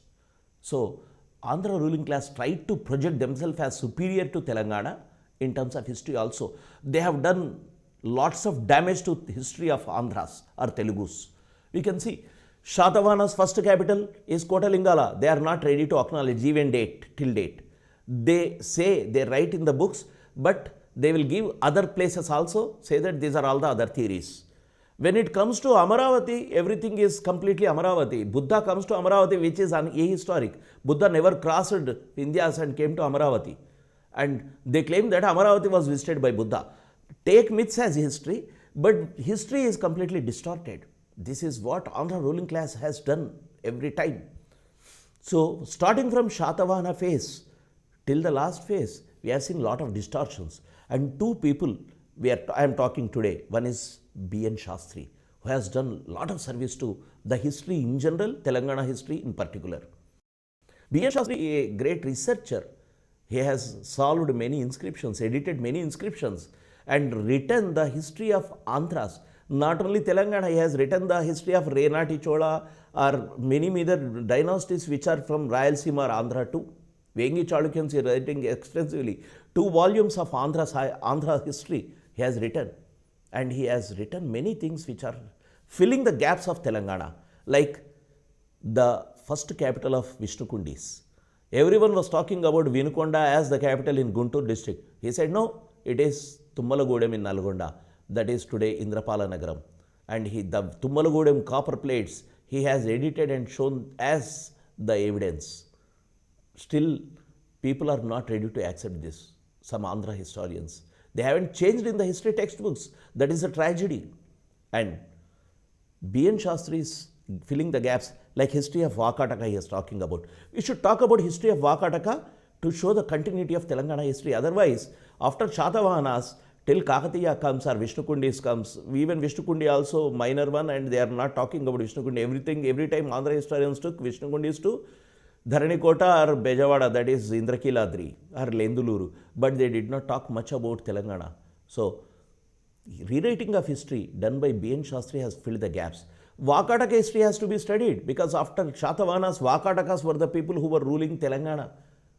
So Andhra ruling class tried to project themselves as superior to Telangana in terms of history also. They have done lots of damage to the history of Andhras or Telugus. We can see Shatavahana's first capital is Kotalingala. They are not ready to acknowledge even till date. They say, they write in the books, but they will give other places also, say that these are all the other theories. When it comes to Amaravati, everything is completely Amaravati. Buddha comes to Amaravati, which is ahistoric. Buddha never crossed India and came to Amaravati. And they claim that Amaravati was visited by Buddha. Take myths as history, but history is completely distorted. This is what Andhra ruling class has done every time. So starting from Shatavahana phase till the last phase, we have seen a lot of distortions. And two people I am talking today. One is B.N. Shastri, who has done a lot of service to the history in general, Telangana history in particular. B.N. Shastri, a great researcher, he has solved many inscriptions, edited many inscriptions, and written the history of Andhras. Not only Telangana, he has written the history of Renati Chola or many other dynasties which are from Rayalaseema or Andhra too. Vengi Chalukyans is writing extensively. 2 volumes of Andhra history he has written. And he has written many things which are filling the gaps of Telangana, like the first capital of Vishnukundis. Everyone was talking about Vinukonda as the capital in Guntur district. He said, no, it is Tummalagudem in Nalgonda, that is today Indrapala Nagaram. And the Tummalagudem copper plates he has edited and shown as the evidence. Still, people are not ready to accept this, some Andhra historians. They haven't changed in the history textbooks. That is a tragedy. And B.N. Shastri is filling the gaps, like history of Vakataka he is talking about. We should talk about history of Vakataka to show the continuity of Telangana history. Otherwise, after Shatavahanas, till Kakatiya comes or Vishnukundis comes, even Vishnukundi also minor one, and they are not talking about Vishnukundi. Every time Andhra historians took Vishnukundis to Dharanikota or Bejawada, that is Indrakiladri or Lenduluru, but they did not talk much about Telangana. So, rewriting of history done by B.N. Shastri has filled the gaps. Vakataka history has to be studied because after Shatavahanas, Vakatakas were the people who were ruling Telangana,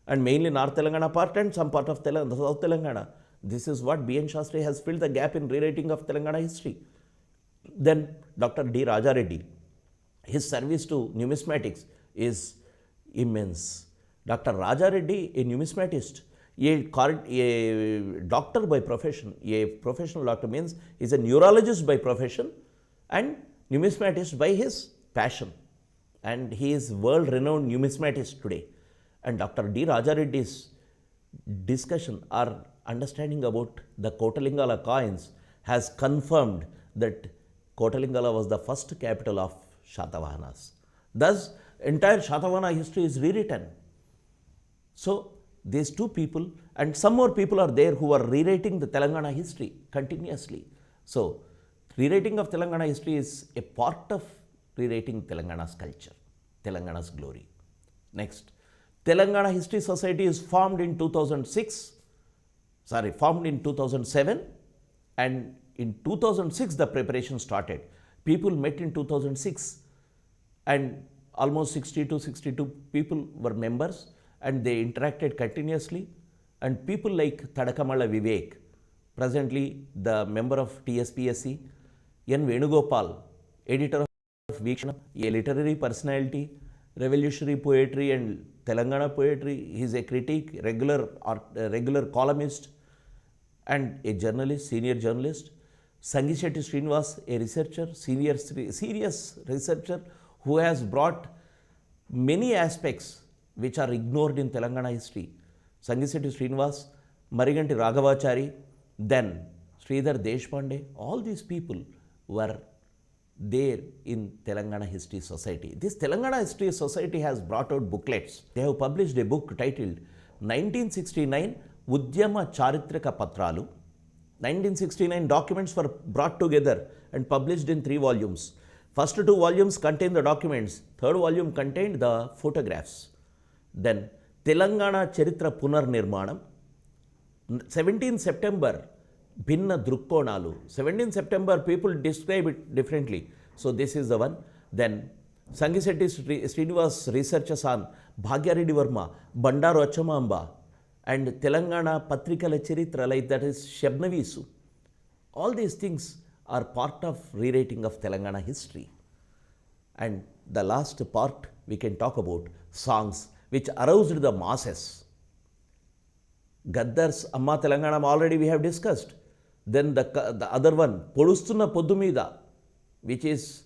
and mainly North Telangana part and some part of South Telangana. This is what B.N. Shastri has filled the gap in rewriting of Telangana history. Then Dr. D. Raja Reddy, his service to numismatics is immense. Dr. Raja Reddy, a numismatist, a doctor by profession, a professional doctor means he is a neurologist by profession and numismatist by his passion. And he is world-renowned numismatist today. And Dr. D. Raja Reddy's discussion or understanding about the Kotalingala coins has confirmed that Kotalingala was the first capital of Shatavahanas. Thus, entire Shatavahana history is rewritten. So, these two people and some more people are there who are rewriting the Telangana history continuously. So, rewriting of Telangana history is a part of rewriting Telangana's culture, Telangana's glory. Next, Telangana History Society is formed in 2007, and in 2006 the preparation started. People met in 2006 and almost 60 to 62 people were members and they interacted continuously, and people like 𝗳𝗏𝗺 presently the member of TSPSC, N. Venugopal, editor of 𝗧𝗦𝗔𝗧, a literary personality, revolutionary poetry and Telangana poetry. He is a critic, regular columnist and a journalist, senior journalist. 𝗳𝗦𝗍 𝗵𝗺, a researcher, serious researcher who has brought many aspects which are ignored in Telangana history. 𝗳𝗦𝗍 𝗵𝗺, Mariganti Raghavachari, then Sridhar Deshpande, all these people were there in Telangana History Society. This Telangana History Society has brought out booklets. They have published a book titled 1969 Udyama Charitrika Patralu. 1969 documents were brought together and published in 3 volumes. First 2 volumes contain the documents, third volume contained the photographs. Then Telangana Charitra Punar Nirmanam, 17 September Bhinna Drukkonalu. 17 September people describe it differently. So this is the one. Then 𝗳𝗦𝗍 𝗵𝗺 researches on Bhagyareddy Verma, Bandaru Achamamba, and Telangana Patrikala Charitra, like that is Shabnavisu. All these things are part of rewriting of Telangana history. And the last part we can talk about songs which aroused the masses. Gaddar's Amma Telangana already we have discussed. Then the other one, Podustunna Poddu Meeda, which is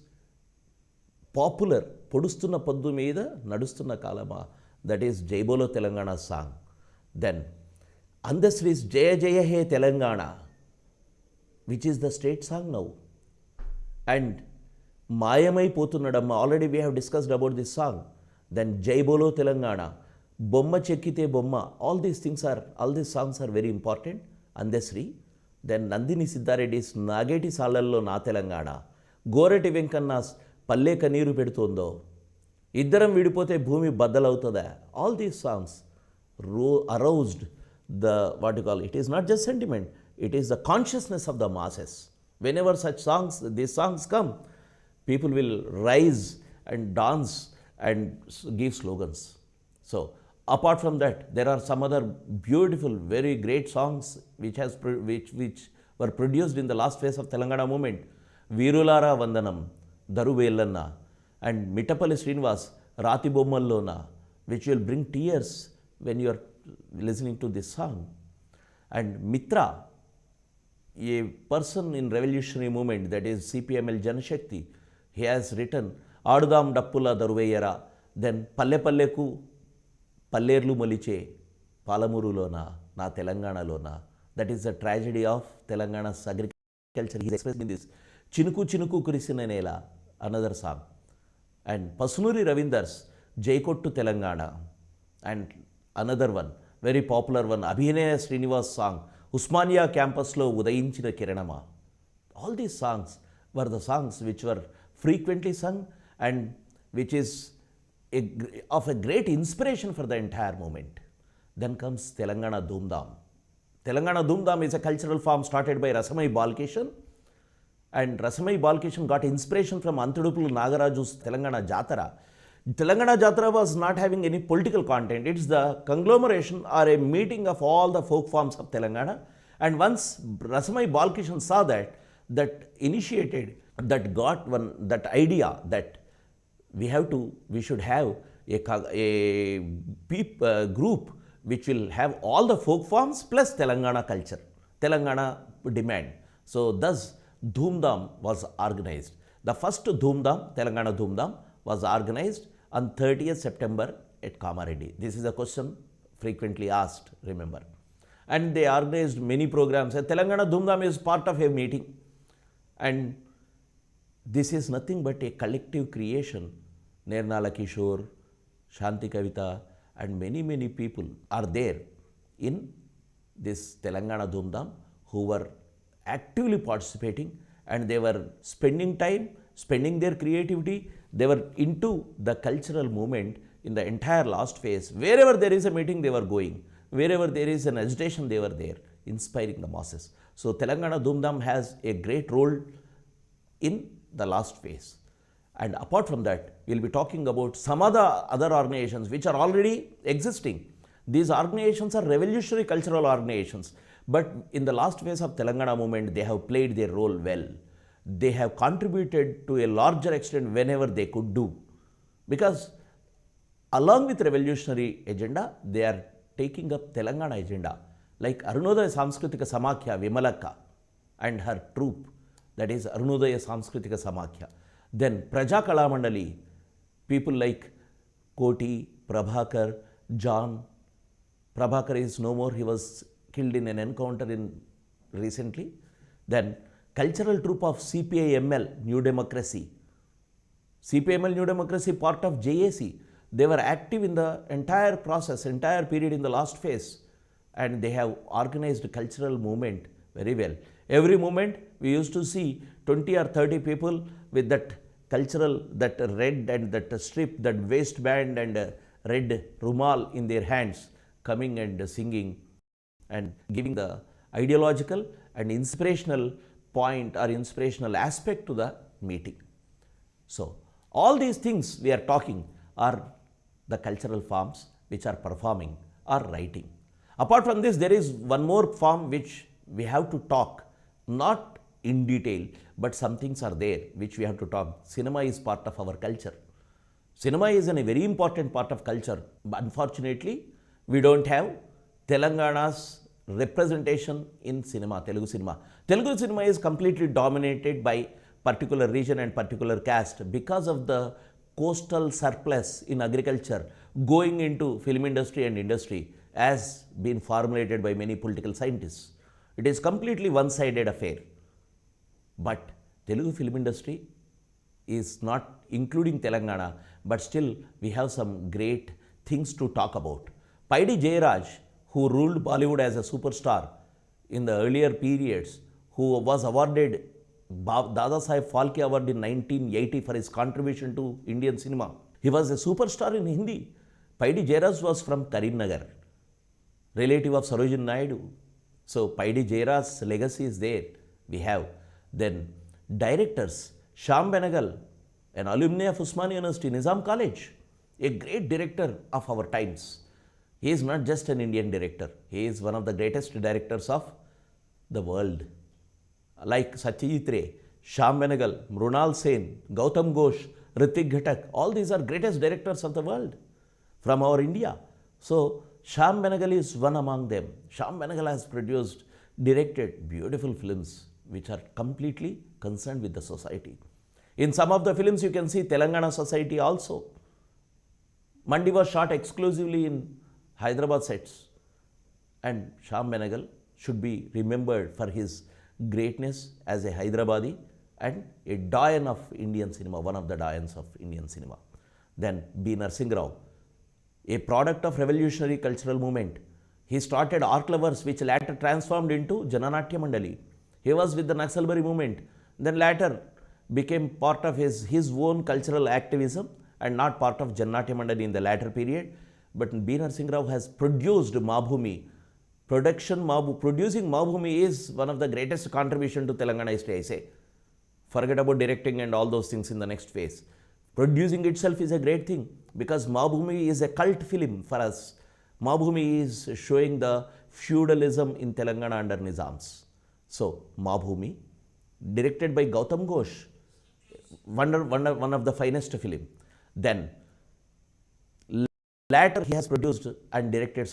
popular, Podustunna Poddu Meeda, Nadustunna Kalama, that is Jai Bolo Telangana song. Then Andhasri's Jaya Jaya He Telangana, which is the state song now. And Mayamai Pothunadamma, already we have discussed about this song. Then Jai Bolo Telangana, Bomma Chekkite Bomma, all these songs are very important. Andhasri. Then Nandini Siddhareddy's Nageti Salallo Na Telangana, Goreti Venkanna's Palle Kaniru Pedutundo, Iddaram Vidipote Bhumi Baddalautada. All these songs aroused the, it is not just sentiment, it is the consciousness of the masses. Whenever these songs come, people will rise and dance and give slogans. So, apart from that, there are some other beautiful, very great songs which were produced in the last phase of Telangana movement. Veerulara Vandanam, Daruvellanna, and Mittapalli Srinivas, Rati Bommallona, which will bring tears when you are listening to this song. And Mitra, a person in revolutionary movement, that is CPML Janashakti, he has written Adudam Dappula Daruveyara, then Palle Palleku Pallerlu Moliche Palamurulona, Na Telangana Lona. That is the tragedy of Telangana's agriculture. He is expressed in this Chinuku Chinuku Kurisina Nela, another song. And Pasunuri Ravindar's Jaikottu Telangana, and another one, very popular one, Abhinaya Srinivas song, Usmania campus lo Udayinchina Kiranama. All these songs were the songs which were frequently sung and which is of a great inspiration for the entire movement. Then comes Telangana Dhoomdam. Telangana Dhoomdam is a cultural form started by 𝗧𝗦𝗔𝗧 𝗚𝗏, and 𝗧𝗦𝗔𝗧 𝗚𝗏 got inspiration from Antidupulu Nagaraju's Telangana Jatara. Telangana Jatara was not having any political content. It's the conglomeration or a meeting of all the folk forms of Telangana. And once 𝗧𝗦𝗔𝗏 𝗚𝗏 saw that initiated, that got that idea that we should have a group which will have all the folk forms plus Telangana culture, Telangana demand. So thus Dhoomdam was organized. The first Dhoomdam, Telangana Dhoomdam, was organized on 30th September at Kamareddy. This is a question frequently asked, remember. And they organized many programs. And Telangana Dhoomdam is part of a meeting. And this is nothing but a collective creation. Nirnala Kishore, Shanti Kavita, and many people are there in this Telangana Dhoomdam who were actively participating, and they were spending time, spending their creativity. They were into the cultural movement in the entire last phase. Wherever there is a meeting, they were going. Wherever there is an agitation, they were there, inspiring the masses. So Telangana Dhoomdam has a great role in the last phase. And apart from that, we will be talking about some other organizations which are already existing. These organizations are revolutionary cultural organizations. But in the last phase of Telangana movement, they have played their role well. They have contributed to a larger extent whenever they could do. Because along with revolutionary agenda, they are taking up Telangana agenda. Like Arunodaya Sanskritika Samakhya Vimalakka and her troupe, that is Arunodaya Sanskritika Samakhya. Then Praja Kala Mandali, people like Koti, Prabhakar, John. Prabhakar is no more, he was killed in an encounter recently. Then cultural troupe of CPIML, New Democracy. CPIML New Democracy, part of JAC. They were active in the entire process, entire period in the last phase. And they have organized cultural movement very well. Every moment we used to see 20 or 30 people with that cultural, that red and that strip, that waistband and red rumal in their hands, coming and singing and giving the ideological and inspirational point or inspirational aspect to the meeting. So all these things we are talking are the cultural forms which are performing or writing. Apart from this, there is one more form which we have to talk, not in detail, but some things are there which we have to talk. Cinema is part of our culture. Cinema is a very important part of culture. But unfortunately, we don't have Telangana's representation in cinema, Telugu cinema. Telugu cinema is completely dominated by particular region and particular caste because of the coastal surplus in agriculture going into film industry and industry as been formulated by many political scientists. It is completely one-sided affair. But Telugu film industry is not including Telangana, but still we have some great things to talk about. Paidi Jayaraj, who ruled Bollywood as a superstar in the earlier periods, who was awarded 𝗳𝗏 𝗏𝗃𝗏 Award in 1980 for his contribution to Indian cinema. He was a superstar in Hindi. Paidi Jayaraj was from Karimnagar, relative of 𝗧𝗦𝗔𝗧 𝗚𝗏. So Paidi Jayaraj's legacy is there. We have then directors, Shyam Benegal, an alumni of Osmania University, Nizam College, a great director of our times. He is not just an Indian director. He is one of the greatest directors of the world. Like Satyajit Ray, Shyam Benegal, Mrunal Sen, Gautam Ghosh, Hrithik Ghatak, all these are greatest directors of the world from our India. So Shyam Benegal is one among them. Shyam Benegal has produced directed beautiful films which are completely concerned with the society. In some of the films you can see Telangana society also. Mandi was shot exclusively in Hyderabad sets, and Shyam Benegal should be remembered for his greatness as a Hyderabadi and a doyen of Indian cinema, one of the doyens of Indian cinema. Then B. Narsingh Rao, a product of revolutionary cultural movement. He started art lovers, which later transformed into Jananatya Mandali. He was with the Naxalbari movement, then later became part of his own cultural activism and not part of Jananatya Mandali in the latter period. But B. Narsingh Rao has produced Mabhumi. Producing Mabhumi is one of the greatest contribution to Telangana history, I say. Forget about directing and all those things in the next phase. Producing itself is a great thing because Mabhumi is a cult film for us. Mabhumi is showing the feudalism in Telangana under Nizams. So, Mabhumi, directed by Gautam Ghosh, one of the finest film. Then, later he has produced and directed